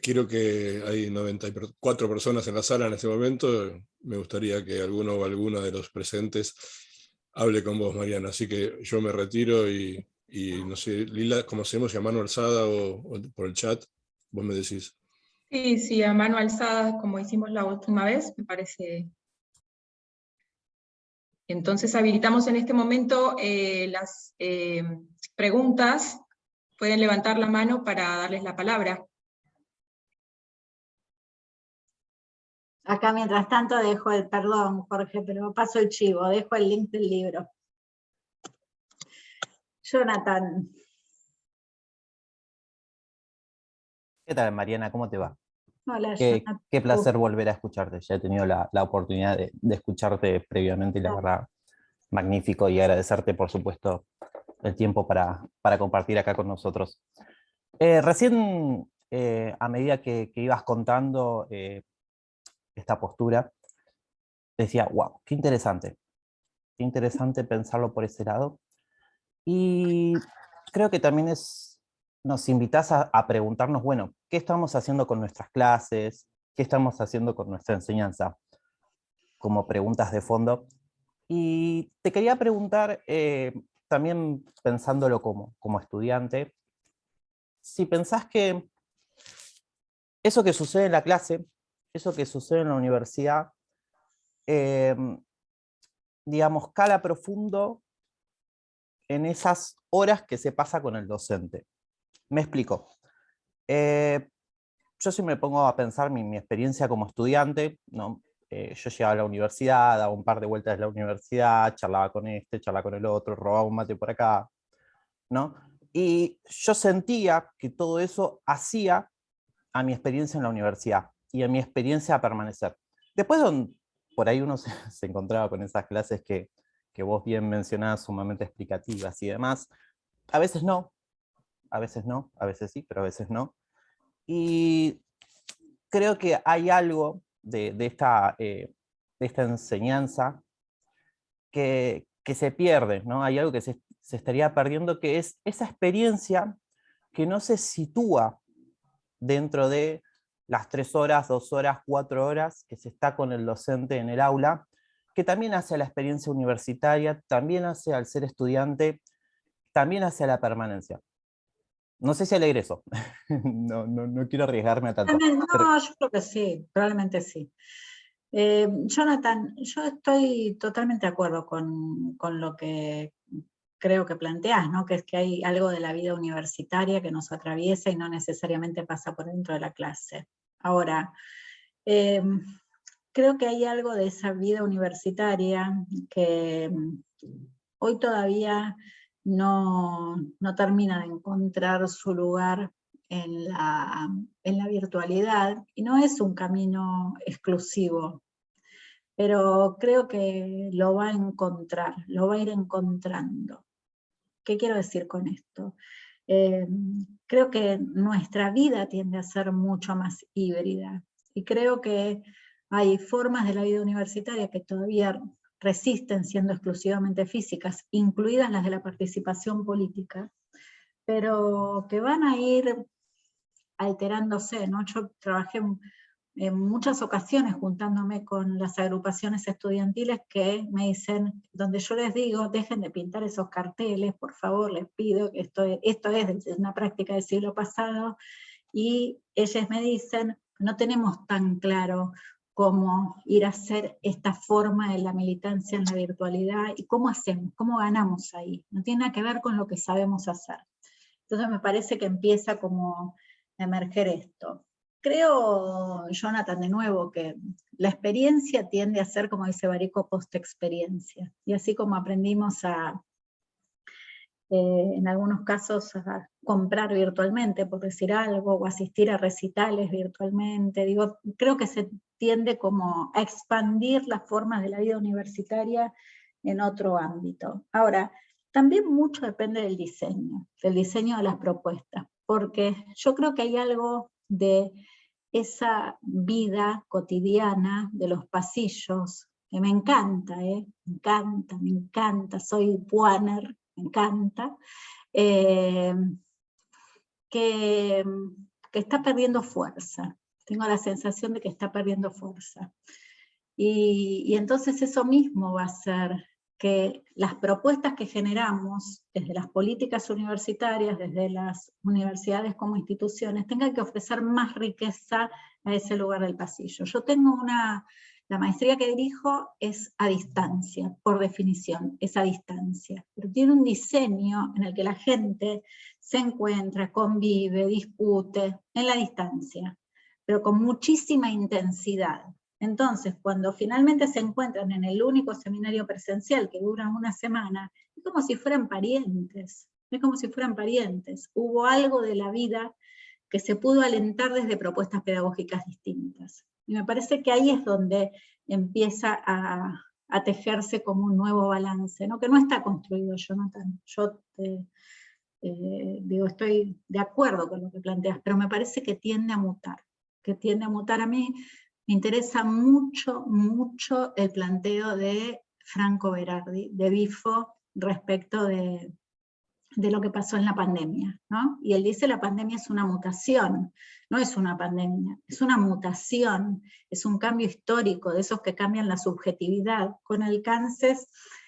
quiero que hay 94 personas en la sala en este momento. Me gustaría que alguno o alguna de los presentes hable con vos, Mariana. Así que yo me retiro y no sé, Lila, ¿cómo hacemos? ¿A mano alzada o por el chat? Vos me decís. Sí, a mano alzada, como hicimos la última vez, me parece. Entonces habilitamos en este momento las preguntas. Pueden levantar la mano para darles la palabra. Acá mientras tanto dejo perdón Jorge, pero paso el chivo, dejo el link del libro. Jonathan. ¿Qué tal, Mariana? ¿Cómo te va? Hola, Qué Jonathan. placer volver a escucharte. Ya he tenido la oportunidad de escucharte previamente y la verdad, magnífico, y agradecerte, por supuesto, el tiempo para compartir acá con nosotros. Recién, a medida que ibas contando esta postura, decía, wow, qué interesante pensarlo por ese lado. Y creo que también nos invitas a preguntarnos, bueno, ¿qué estamos haciendo con nuestras clases? ¿Qué estamos haciendo con nuestra enseñanza? Como preguntas de fondo. Y te quería preguntar, también pensándolo como estudiante, si pensás que eso que sucede en la clase, eso que sucede en la universidad, digamos, cala profundo en esas horas que se pasa con el docente. Me explico. Yo si me pongo a pensar mi experiencia como estudiante, ¿no? Yo llegaba a la universidad, daba un par de vueltas de la universidad, charlaba con este, charlaba con el otro, robaba un mate por acá, ¿no? Y yo sentía que todo eso hacía a mi experiencia en la universidad y a mi experiencia a permanecer. Después, por ahí uno se encontraba con esas clases que vos bien mencionabas, sumamente explicativas y demás. A veces no, a veces no, a veces sí, pero a veces no. Y creo que hay algo de esta enseñanza que se pierde, ¿no? Hay algo que se estaría perdiendo, que es esa experiencia que no se sitúa dentro de las 3 horas, 2 horas, 4 horas que se está con el docente en el aula, que también hace a la experiencia universitaria, también hace al ser estudiante, también hace a la permanencia. No sé si al egreso, no quiero arriesgarme a tanto. No, yo creo que sí, probablemente sí. Jonathan, yo estoy totalmente de acuerdo con lo que creo que planteás, ¿no? Que es que hay algo de la vida universitaria que nos atraviesa y no necesariamente pasa por dentro de la clase. Ahora, creo que hay algo de esa vida universitaria que hoy todavía no termina de encontrar su lugar en la virtualidad, y no es un camino exclusivo, pero creo que lo va a encontrar, lo va a ir encontrando. ¿Qué quiero decir con esto? Creo que nuestra vida tiende a ser mucho más híbrida, y creo que hay formas de la vida universitaria que todavía resisten siendo exclusivamente físicas, incluidas las de la participación política, pero que van a ir alterándose, ¿no? Yo trabajé en muchas ocasiones juntándome con las agrupaciones estudiantiles que me dicen, donde yo les digo, dejen de pintar esos carteles, por favor, les pido, que esto es una práctica del siglo pasado, y ellas me dicen, no tenemos tan claro cómo ir a hacer esta forma de la militancia en la virtualidad, y cómo hacemos, cómo ganamos ahí. No tiene nada que ver con lo que sabemos hacer. Entonces me parece que empieza como a emerger esto. Creo, Jonathan, de nuevo, que la experiencia tiende a ser, como dice Barico, post-experiencia. Y así como aprendimos en algunos casos a comprar virtualmente, por decir algo, o asistir a recitales virtualmente, digo, creo que se tiende como a expandir las formas de la vida universitaria en otro ámbito. Ahora, también mucho depende del diseño de las propuestas, porque yo creo que hay algo de esa vida cotidiana de los pasillos, que me encanta, me encanta, soy puaner, me encanta, que está perdiendo fuerza. Tengo la sensación de que está perdiendo fuerza. Y entonces eso mismo va a hacer que las propuestas que generamos desde las políticas universitarias, desde las universidades como instituciones, tengan que ofrecer más riqueza a ese lugar del pasillo. Yo tengo la maestría que dirijo es a distancia, por definición, es a distancia, pero tiene un diseño en el que la gente se encuentra, convive, discute, en la distancia, pero con muchísima intensidad. Entonces, cuando finalmente se encuentran en el único seminario presencial que dura una semana, es como si fueran parientes, es como si fueran parientes. Hubo algo de la vida que se pudo alentar desde propuestas pedagógicas distintas. Y me parece que ahí es donde empieza a tejerse como un nuevo balance, ¿no? Que no está construido, Jonathan. Yo digo, estoy de acuerdo con lo que planteas, pero me parece que tiende a mutar, a mí. Me interesa mucho, mucho el planteo de Franco Berardi, de Bifo, respecto de lo que pasó en la pandemia, ¿no? Y él dice la pandemia es una mutación, no es una pandemia, es una mutación, es un cambio histórico, de esos que cambian la subjetividad, con alcances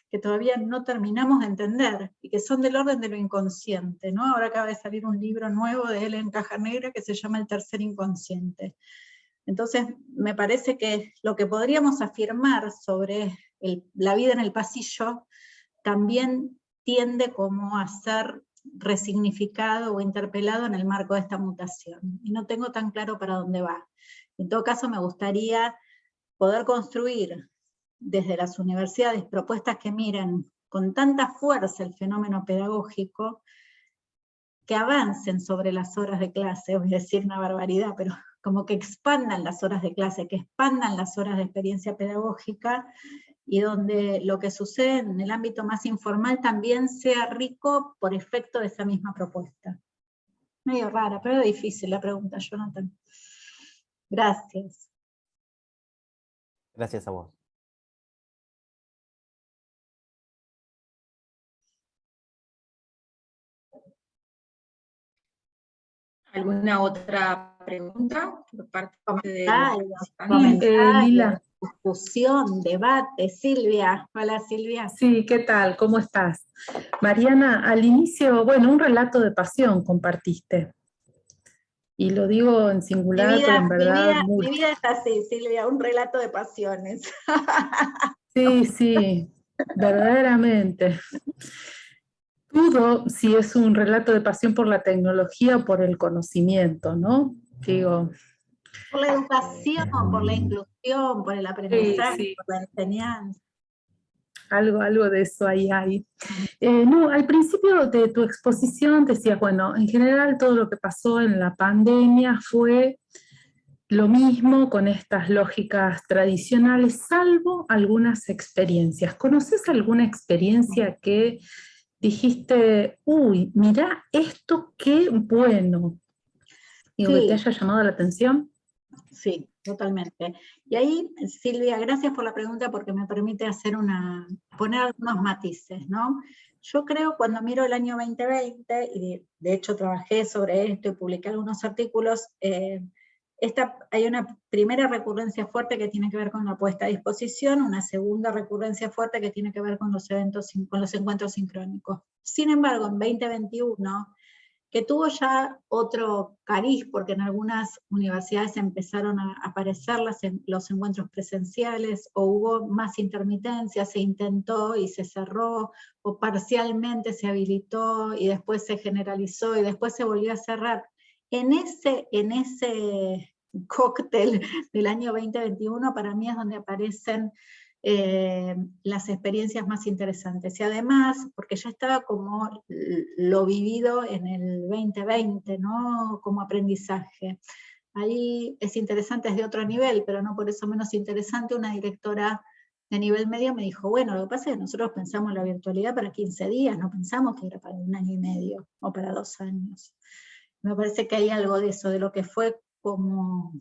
que todavía no terminamos de entender, y que son del orden de lo inconsciente, ¿no? Ahora acaba de salir un libro nuevo de él en caja negra que se llama El tercer inconsciente. Entonces, me parece que lo que podríamos afirmar sobre la vida en el pasillo también tiende como a ser resignificado o interpelado en el marco de esta mutación. Y no tengo tan claro para dónde va. En todo caso, me gustaría poder construir desde las universidades propuestas que miren con tanta fuerza el fenómeno pedagógico, que avancen sobre las horas de clase, voy a decir una barbaridad, pero como que expandan las horas de clase, que expandan las horas de experiencia pedagógica, y donde lo que sucede en el ámbito más informal también sea rico por efecto de esa misma propuesta. Medio rara, pero difícil la pregunta, Jonathan. Gracias. Gracias a vos. ¿Alguna otra pregunta por parte de los Comentarios, participantes? Lila. discusión, debate. Silvia, hola Silvia. Sí, ¿qué tal? ¿Cómo estás? Mariana, al inicio, bueno, un relato de pasión compartiste. Y lo digo en singular, pero en verdad Mi vida es así, Silvia, un relato de pasiones. Sí, sí, verdaderamente. Dudo si es un relato de pasión por la tecnología o por el conocimiento, ¿no? Digo, Por la educación, por la inclusión, por el aprendizaje, sí, por la enseñanza. algo de eso ahí hay. No, al principio de tu exposición decías, bueno, en general todo lo que pasó en la pandemia fue lo mismo con estas lógicas tradicionales, salvo algunas experiencias. ¿Conoces alguna experiencia que dijiste, uy, mira esto qué bueno? Digo, que te Sí, haya llamado la atención. sí, totalmente. Y ahí, Silvia, gracias por la pregunta porque me permite poner algunos matices, ¿no? Yo creo cuando miro el año 2020, y de hecho trabajé sobre esto y publiqué algunos artículos, hay una primera recurrencia fuerte que tiene que ver con la puesta a disposición, una segunda recurrencia fuerte que tiene que ver con los encuentros sincrónicos. Sin embargo, en 2021, que tuvo ya otro cariz, porque en algunas universidades empezaron a aparecer los encuentros presenciales, o hubo más intermitencia, se intentó y se cerró, o parcialmente se habilitó y después se generalizó y después se volvió a cerrar. En ese cóctel del año 2021, para mí es donde aparecen las experiencias más interesantes. Y además, porque ya estaba como lo vivido en el 2020, ¿no? Como aprendizaje. Ahí es interesante, es de otro nivel, pero no por eso menos interesante. Una directora de nivel medio me dijo, bueno, lo que pasa es que nosotros pensamos la virtualidad para 15 días, no pensamos que era para 1 año y medio o para 2 años. Me parece que hay algo de eso, de lo que fue como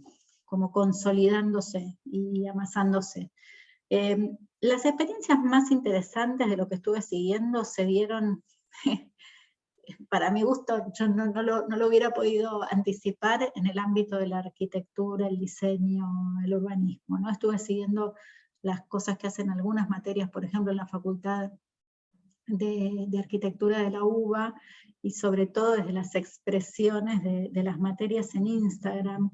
consolidándose y amasándose. Las experiencias más interesantes de lo que estuve siguiendo se dieron, para mi gusto, yo no lo hubiera podido anticipar en el ámbito de la arquitectura, el diseño, el urbanismo, ¿no? Estuve siguiendo las cosas que hacen algunas materias, por ejemplo, en la Facultad de Arquitectura de la UBA, y sobre todo desde las expresiones de las materias en Instagram,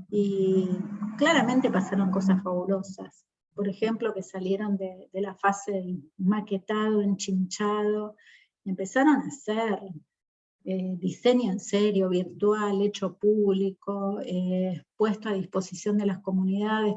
y claramente pasaron cosas fabulosas. Por ejemplo, que salieron de la fase del maquetado, enchinchado, empezaron a hacer diseño en serio, virtual, hecho público, puesto a disposición de las comunidades,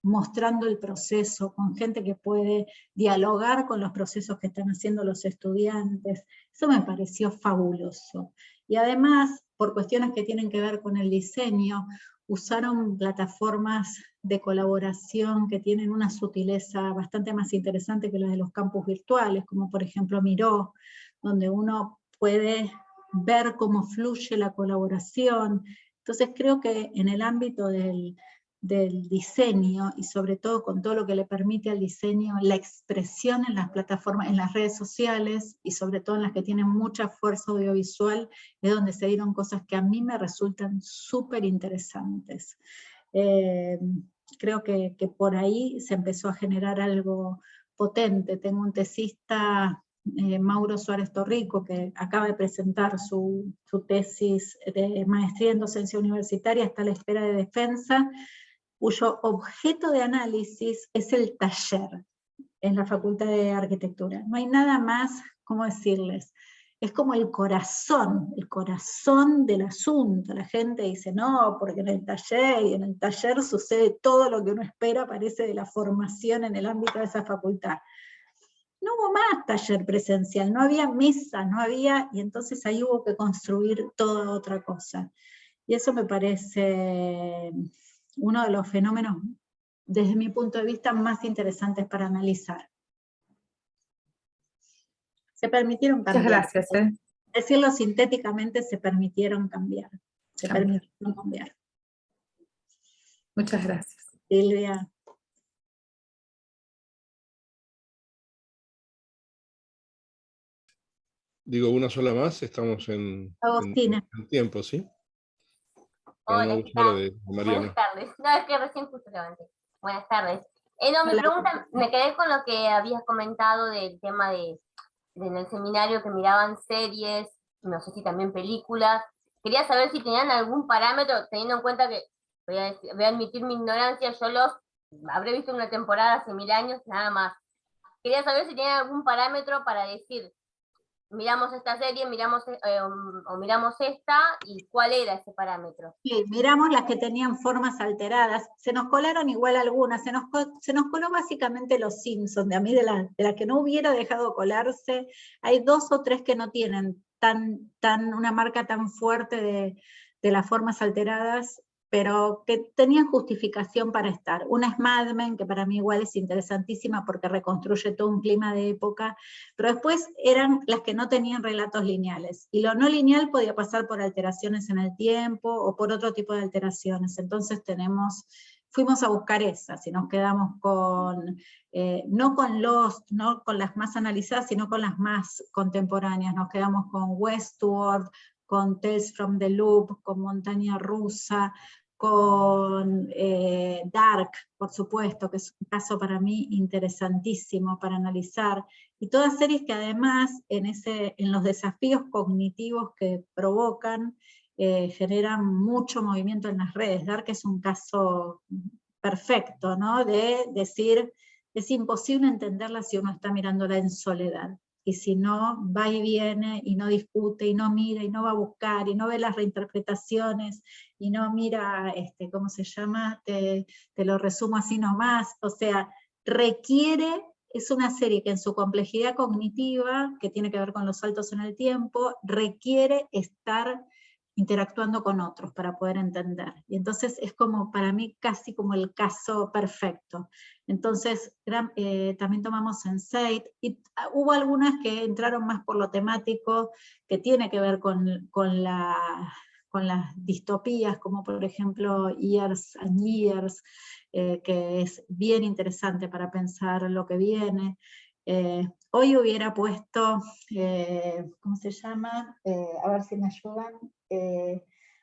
mostrando el proceso, con gente que puede dialogar con los procesos que están haciendo los estudiantes. Eso me pareció fabuloso. Y además, por cuestiones que tienen que ver con el diseño, usaron plataformas de colaboración que tienen una sutileza bastante más interesante que las de los campus virtuales, como por ejemplo Miró, donde uno puede ver cómo fluye la colaboración. Entonces creo que en el ámbito del diseño, y sobre todo con todo lo que le permite al diseño la expresión en las plataformas, en las redes sociales, y sobre todo en las que tienen mucha fuerza audiovisual, es donde se dieron cosas que a mí me resultan súper interesantes. Creo que por ahí se empezó a generar algo potente. Tengo un tesista, Mauro Suárez Torrico, que acaba de presentar su tesis de maestría en docencia universitaria, está a la espera de defensa, cuyo objeto de análisis es el taller en la Facultad de Arquitectura. No hay nada más, ¿cómo decirles? Es como el corazón del asunto. La gente dice, no, porque en el taller sucede todo lo que uno espera, parece, de la formación en el ámbito de esa facultad. No hubo más taller presencial, no había mesa, no había, y entonces ahí hubo que construir toda otra cosa. Y eso me parece uno de los fenómenos, desde mi punto de vista, más interesantes para analizar. Se permitieron cambiar. Muchas gracias. Decirlo sintéticamente, se permitieron cambiar. Permitieron cambiar. Muchas gracias. Silvia. Digo una sola más, estamos en Agostina. tiempo, ¿sí? para no Hola, ¿qué escuchar la tal? de Mariano. Buenas tardes. No, es que recién justo levanté. Buenas tardes. No, mi Hola. pregunta, me quedé con lo que habías comentado del tema de en el seminario que miraban series, no sé si también películas. Quería saber si tenían algún parámetro, teniendo en cuenta que, voy a admitir mi ignorancia, yo los habré visto una temporada hace 1000 años, nada más. Quería saber si tenían algún parámetro para decir, miramos esta serie, miramos o miramos esta, y cuál era ese parámetro. Sí, miramos las que tenían formas alteradas. Se nos colaron igual algunas. Se nos coló básicamente los Simpsons. De a mí, de las que no hubiera dejado colarse, hay 2 o 3 que no tienen una marca tan fuerte de las formas alteradas, pero que tenían justificación para estar. Una es Mad Men, que para mí igual es interesantísima porque reconstruye todo un clima de época, pero después eran las que no tenían relatos lineales, y lo no lineal podía pasar por alteraciones en el tiempo o por otro tipo de alteraciones. Entonces fuimos a buscar esas, y nos quedamos con, no con Lost, no con las más analizadas, sino con las más contemporáneas. Nos quedamos con Westworld, con Tales from the Loop, con Montaña Rusa, con Dark, por supuesto, que es un caso para mí interesantísimo para analizar, y todas series que además en los desafíos cognitivos que provocan, generan mucho movimiento en las redes. Dark es un caso perfecto, ¿no? De decir, es imposible entenderla si uno está mirándola en soledad. Y si no, va y viene, y no discute, y no mira, y no va a buscar, y no ve las reinterpretaciones, y no mira, ¿cómo se llama? Te lo resumo así nomás. O sea, es una serie que en su complejidad cognitiva, que tiene que ver con los saltos en el tiempo, requiere estar interactuando con otros para poder entender. Y entonces es como, para mí, casi como el caso perfecto. Entonces, también tomamos Sense8, y hubo algunas que entraron más por lo temático, que tiene que ver con las distopías, como por ejemplo Years and Years, que es bien interesante para pensar lo que viene. Hoy hubiera puesto, ¿cómo se llama? A ver si me ayudan.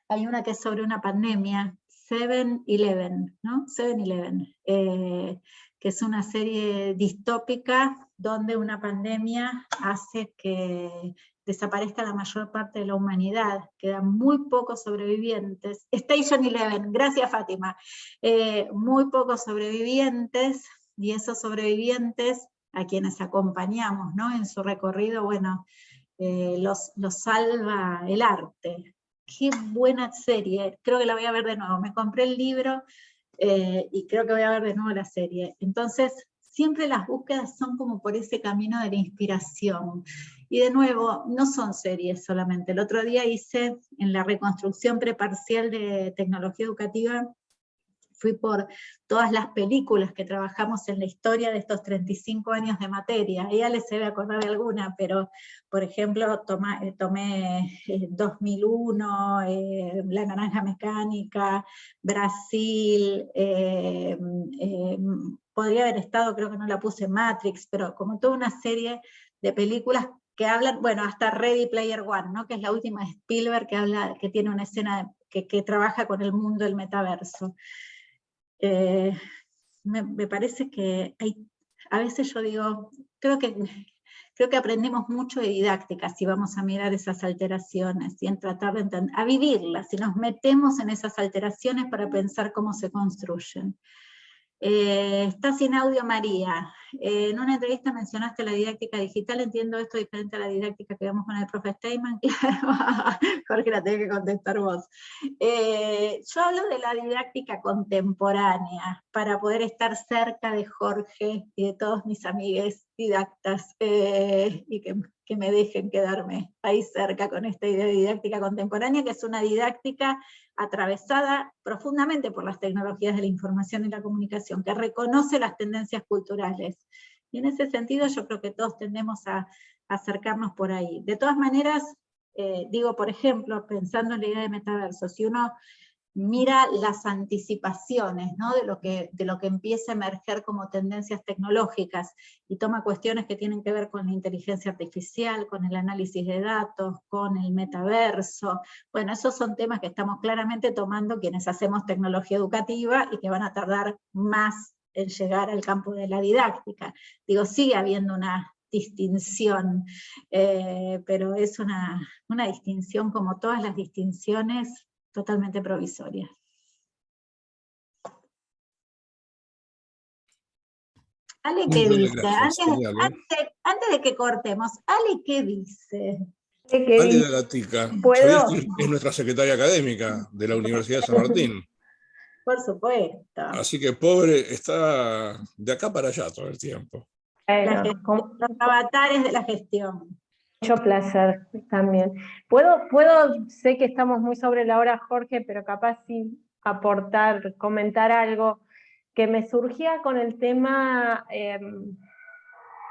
Hay una que es sobre una pandemia, 7-Eleven, ¿no? 7-Eleven, que es una serie distópica donde una pandemia hace que desaparezca la mayor parte de la humanidad, quedan muy pocos sobrevivientes. Station 11, gracias Fátima. Muy pocos sobrevivientes, y esos sobrevivientes, a quienes acompañamos, ¿no? En su recorrido, bueno, los salva el arte. Qué buena serie, creo que la voy a ver de nuevo. Me compré el libro y creo que voy a ver de nuevo la serie. Entonces, siempre las búsquedas son como por ese camino de la inspiración. Y de nuevo, no son series solamente. El otro día hice, en la reconstrucción preparcial de tecnología educativa, fui por todas las películas que trabajamos en la historia de estos 35 años de materia. Ella les debe acordar de alguna, pero, por ejemplo, tomé 2001, La Naranja Mecánica, Brasil, podría haber estado, creo que no la puse, Matrix, pero como toda una serie de películas que hablan, bueno, hasta Ready Player One, ¿no? Que es la última de Spielberg, que tiene una escena que trabaja con el mundo del metaverso. Me parece que a veces yo digo, creo que aprendemos mucho de didáctica si vamos a mirar esas alteraciones y en tratar de a vivirlas, si nos metemos en esas alteraciones para pensar cómo se construyen. Está sin audio María. En una entrevista mencionaste la didáctica digital, entiendo esto diferente a la didáctica que vemos con el profe Steinman. Claro, Jorge, la tenés que contestar vos. Yo hablo de la didáctica contemporánea, para poder estar cerca de Jorge y de todos mis amigues didactas, y que me dejen quedarme ahí cerca con esta idea de didáctica contemporánea, que es una didáctica atravesada profundamente por las tecnologías de la información y la comunicación, que reconoce las tendencias culturales. Y en ese sentido yo creo que todos tendemos a acercarnos por ahí. De todas maneras, digo, por ejemplo, pensando en la idea de metaverso, si uno mira las anticipaciones, ¿no? de lo que empieza a emerger como tendencias tecnológicas, y toma cuestiones que tienen que ver con la inteligencia artificial, con el análisis de datos, con el metaverso. Bueno, esos son temas que estamos claramente tomando quienes hacemos tecnología educativa y que van a tardar más en llegar al campo de la didáctica. Digo, sigue habiendo una distinción, pero es una distinción, como todas las distinciones, totalmente provisoria. Ale, ¿qué dice? Antes de que cortemos, Ale, ¿qué dice? Ale de Gatica, ¿Puedo? ¿sabías que es nuestra secretaria académica de la Universidad de San Martín? Por supuesto. Así que pobre, está de acá para allá todo el tiempo. Los avatares de la gestión. Mucho placer también. Sé que estamos muy sobre la hora, Jorge, pero capaz sí aportar, comentar algo que me surgía con el tema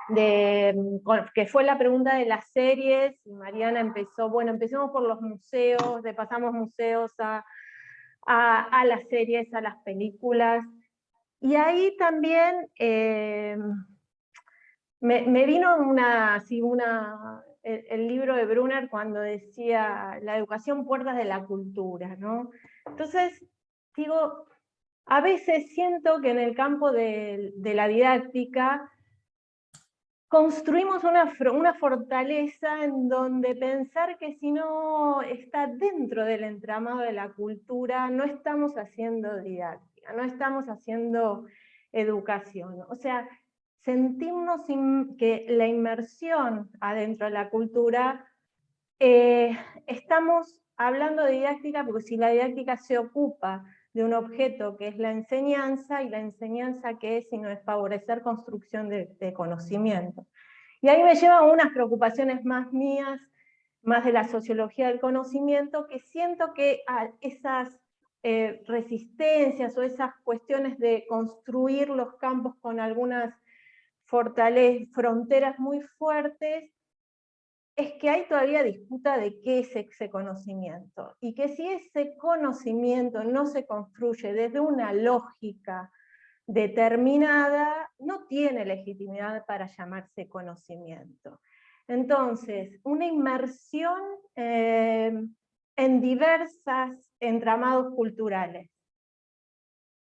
que fue la pregunta de las series, y Mariana empezó, bueno, empecemos por los museos, pasamos museos a las series, a las películas, y ahí también me vino el libro de Brunner cuando decía la educación, puertas de la cultura, ¿no? Entonces, digo, a veces siento que en el campo de la didáctica construimos una fortaleza en donde pensar que si no está dentro del entramado de la cultura, no estamos haciendo didáctica, no estamos haciendo educación. O sea, sentimos que la inmersión adentro de la cultura, estamos hablando de didáctica porque si la didáctica se ocupa de un objeto que es la enseñanza, y la enseñanza ¿qué es? Sino es favorecer construcción de conocimiento. Y ahí me lleva a unas preocupaciones más mías, más de la sociología del conocimiento, que siento que esas resistencias o esas cuestiones de construir los campos con algunas fronteras muy fuertes, es que hay todavía disputa de qué es ese conocimiento, y que si ese conocimiento no se construye desde una lógica determinada, no tiene legitimidad para llamarse conocimiento. Entonces, una inmersión en diversos entramados culturales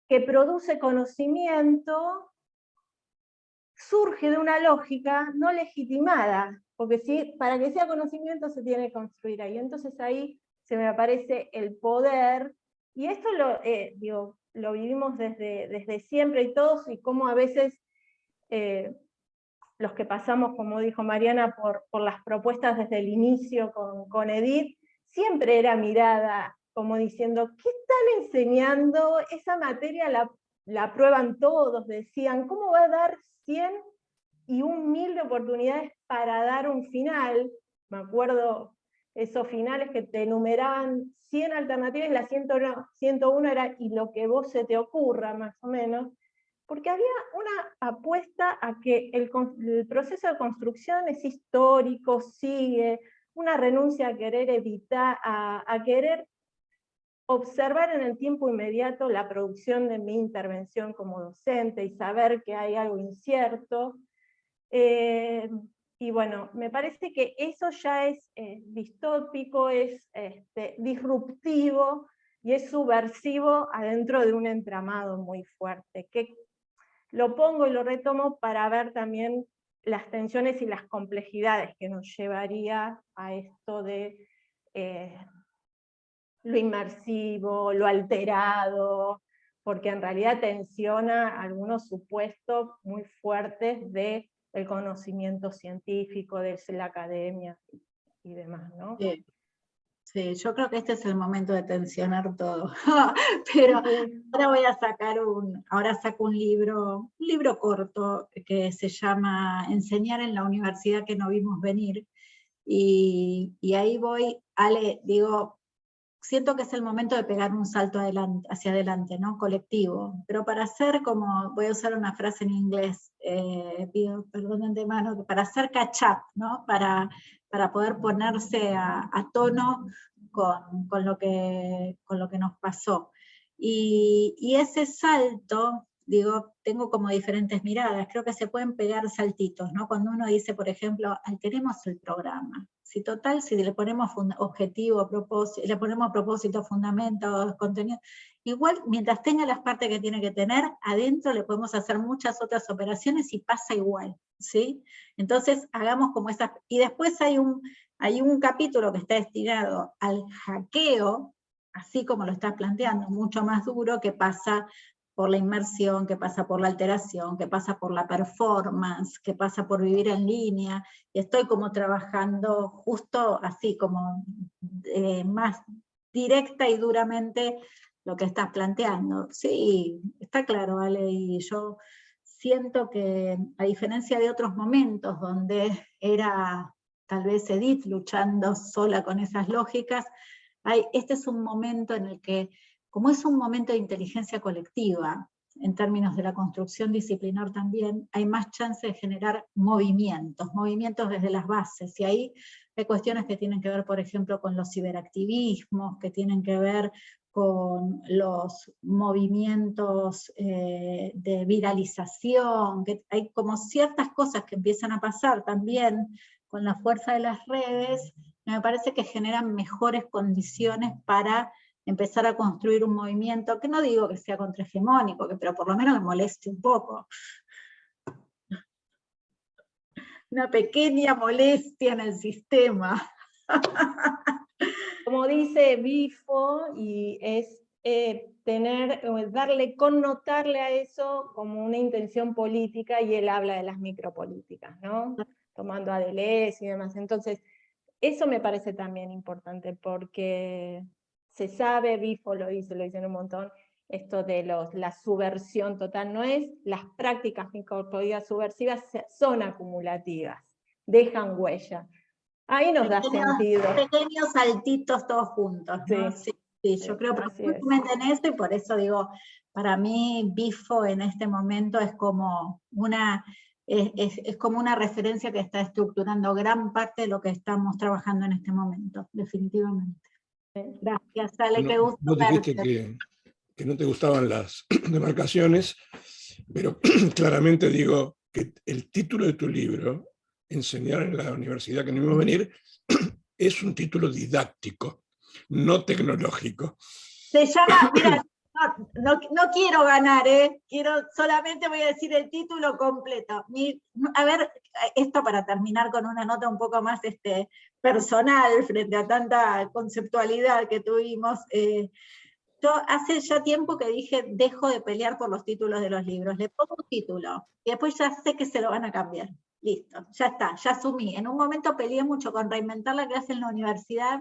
que produce conocimiento surge de una lógica no legitimada, porque para que sea conocimiento se tiene que construir ahí. Entonces ahí se me aparece el poder, y esto lo vivimos desde siempre y todos, y cómo a veces los que pasamos, como dijo Mariana, por las propuestas desde el inicio con Edith, siempre era mirada como diciendo, ¿qué están enseñando? Esa materia la aprueban todos, decían, ¿cómo va a dar 100 y 1.000 de oportunidades para dar un final? Me acuerdo esos finales que te enumeraban 100 alternativas, y la 101 era y lo que vos se te ocurra, más o menos, porque había una apuesta a que el proceso de construcción es histórico, sigue, una renuncia a querer evitar, a querer observar en el tiempo inmediato la producción de mi intervención como docente y saber que hay algo incierto. Y bueno, me parece que eso ya es distópico, es disruptivo y es subversivo adentro de un entramado muy fuerte, que lo pongo y lo retomo para ver también las tensiones y las complejidades que nos llevaría a esto de lo inmersivo, lo alterado, porque en realidad tensiona algunos supuestos muy fuertes del conocimiento científico, de la academia y demás, ¿no? Sí. Sí, yo creo que este es el momento de tensionar todo. Pero ahora voy a saco un libro corto que se llama Enseñar en la universidad que no vimos venir. Y ahí voy, Ale, digo, siento que es el momento de pegar un salto hacia adelante, ¿no? Colectivo. Pero para hacer, como voy a usar una frase en inglés, pido perdón de antemano, para hacer catch up, ¿no? Para poder ponerse a tono con lo que nos pasó. Y ese salto, digo, tengo como diferentes miradas, creo que se pueden pegar saltitos, ¿no? Cuando uno dice, por ejemplo, alteremos el programa. Si total, si le ponemos objetivo, propósito, le ponemos propósito, fundamentos, contenido, igual, mientras tenga las partes que tiene que tener, adentro le podemos hacer muchas otras operaciones y pasa igual, ¿sí? Entonces, hagamos como esas, y después hay un capítulo que está destinado al hackeo, así como lo estás planteando, mucho más duro, que pasa por la inmersión, que pasa por la alteración, que pasa por la performance, que pasa por vivir en línea, y estoy como trabajando justo así, como más directa y duramente lo que estás planteando. Sí, está claro, Ale, y yo siento que, a diferencia de otros momentos donde era tal vez Edith luchando sola con esas lógicas, este es un momento en el que, como es un momento de inteligencia colectiva, en términos de la construcción disciplinar también, hay más chance de generar movimientos desde las bases, y ahí hay cuestiones que tienen que ver, por ejemplo, con los ciberactivismos, que tienen que ver con los movimientos de viralización, que hay como ciertas cosas que empiezan a pasar también con la fuerza de las redes, me parece que generan mejores condiciones para empezar a construir un movimiento, que no digo que sea contrahegemónico, pero por lo menos me moleste un poco. Una pequeña molestia en el sistema. Como dice Bifo, y es connotarle a eso como una intención política, y él habla de las micropolíticas, ¿no? Tomando a Deleuze y demás. Entonces, eso me parece también importante, porque se sabe, Bifo lo dicen un montón, esto de la subversión total, no es, las prácticas micropolíticas subversivas son acumulativas, dejan huella. Ahí nos da sentido. Pequeños saltitos todos juntos, ¿no? Sí, yo creo profundamente en eso, y por eso digo, para mí Bifo en este momento es como una referencia que está estructurando gran parte de lo que estamos trabajando en este momento, definitivamente. Gracias, Ale, qué gusto vos dijiste que no te gustaban las demarcaciones, pero claramente digo que el título de tu libro, Enseñar en la universidad que no iba a venir, es un título didáctico, no tecnológico. Se llama, mira, no quiero ganar, solamente voy a decir el título completo. A ver, esto para terminar con una nota un poco más personal, frente a tanta conceptualidad que tuvimos. Yo hace ya tiempo que dije, dejo de pelear por los títulos de los libros, le pongo un título, y después ya sé que se lo van a cambiar. Listo, ya está, ya asumí. En un momento peleé mucho con reinventar la clase en la universidad,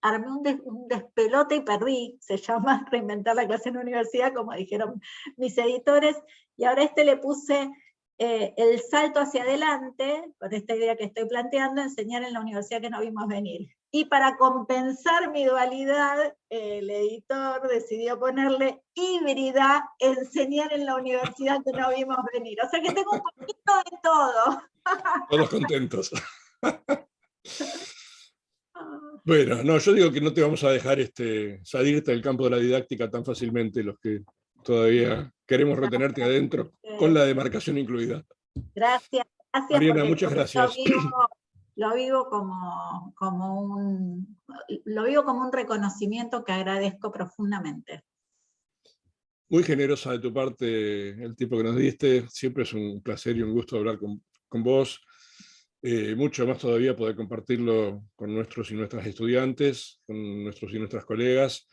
armé un despelote y perdí, se llama Reinventar la clase en la universidad, como dijeron mis editores, y ahora le puse el salto hacia adelante, con esta idea que estoy planteando, enseñar en la universidad que no vimos venir. Y para compensar mi dualidad, el editor decidió ponerle híbrida, enseñar en la universidad que no vimos venir. O sea que tengo un poquito de todo. Todos contentos. Bueno, no, yo digo que no te vamos a dejar salirte del campo de la didáctica tan fácilmente, los que todavía queremos retenerte adentro, con la demarcación incluida. Gracias. Mariana, muchas gracias. Lo vivo como un reconocimiento que agradezco profundamente. Muy generosa de tu parte el tiempo que nos diste. Siempre es un placer y un gusto hablar con vos. Mucho más todavía poder compartirlo con nuestros y nuestras estudiantes, con nuestros y nuestras colegas.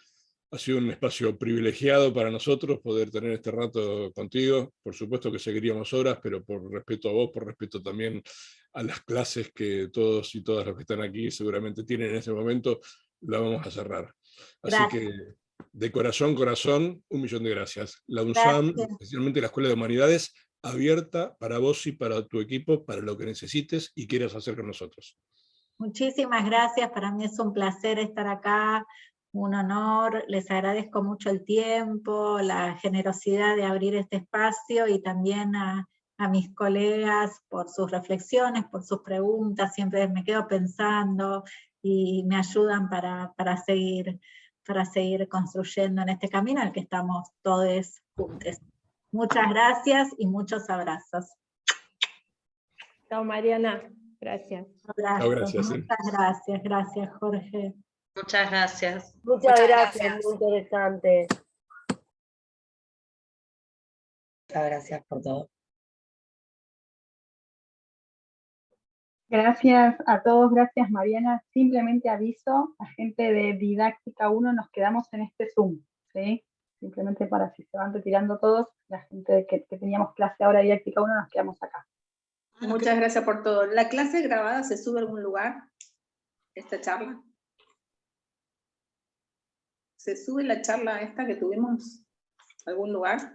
Ha sido un espacio privilegiado para nosotros poder tener este rato contigo. Por supuesto que seguiríamos horas, pero por respeto a vos, por respeto también a las clases que todos y todas los que están aquí seguramente tienen en este momento, la vamos a cerrar. Así que, de corazón, un millón de gracias. La UNSAM, especialmente la Escuela de Humanidades, abierta para vos y para tu equipo, para lo que necesites y quieras hacer con nosotros. Muchísimas gracias, para mí es un placer estar acá, un honor, les agradezco mucho el tiempo, la generosidad de abrir este espacio, y también a mis colegas por sus reflexiones, por sus preguntas, siempre me quedo pensando, y me ayudan para seguir construyendo en este camino en el que estamos todos juntos. Muchas gracias y muchos abrazos. Chao, Mariana. Gracias. Abrazos. Gracias, sí. Muchas gracias, Jorge. Muchas gracias. Muchas gracias, muy interesante. Muchas gracias por todo. Gracias a todos, gracias Mariana. Simplemente aviso, la gente de Didáctica 1 nos quedamos en este Zoom, ¿sí? Simplemente para si se van retirando todos, la gente que teníamos clase ahora de Didáctica 1 nos quedamos acá. Muchas gracias por todo. ¿La clase grabada se sube a algún lugar? ¿Esta charla? ¿Se sube la charla esta que tuvimos a algún lugar?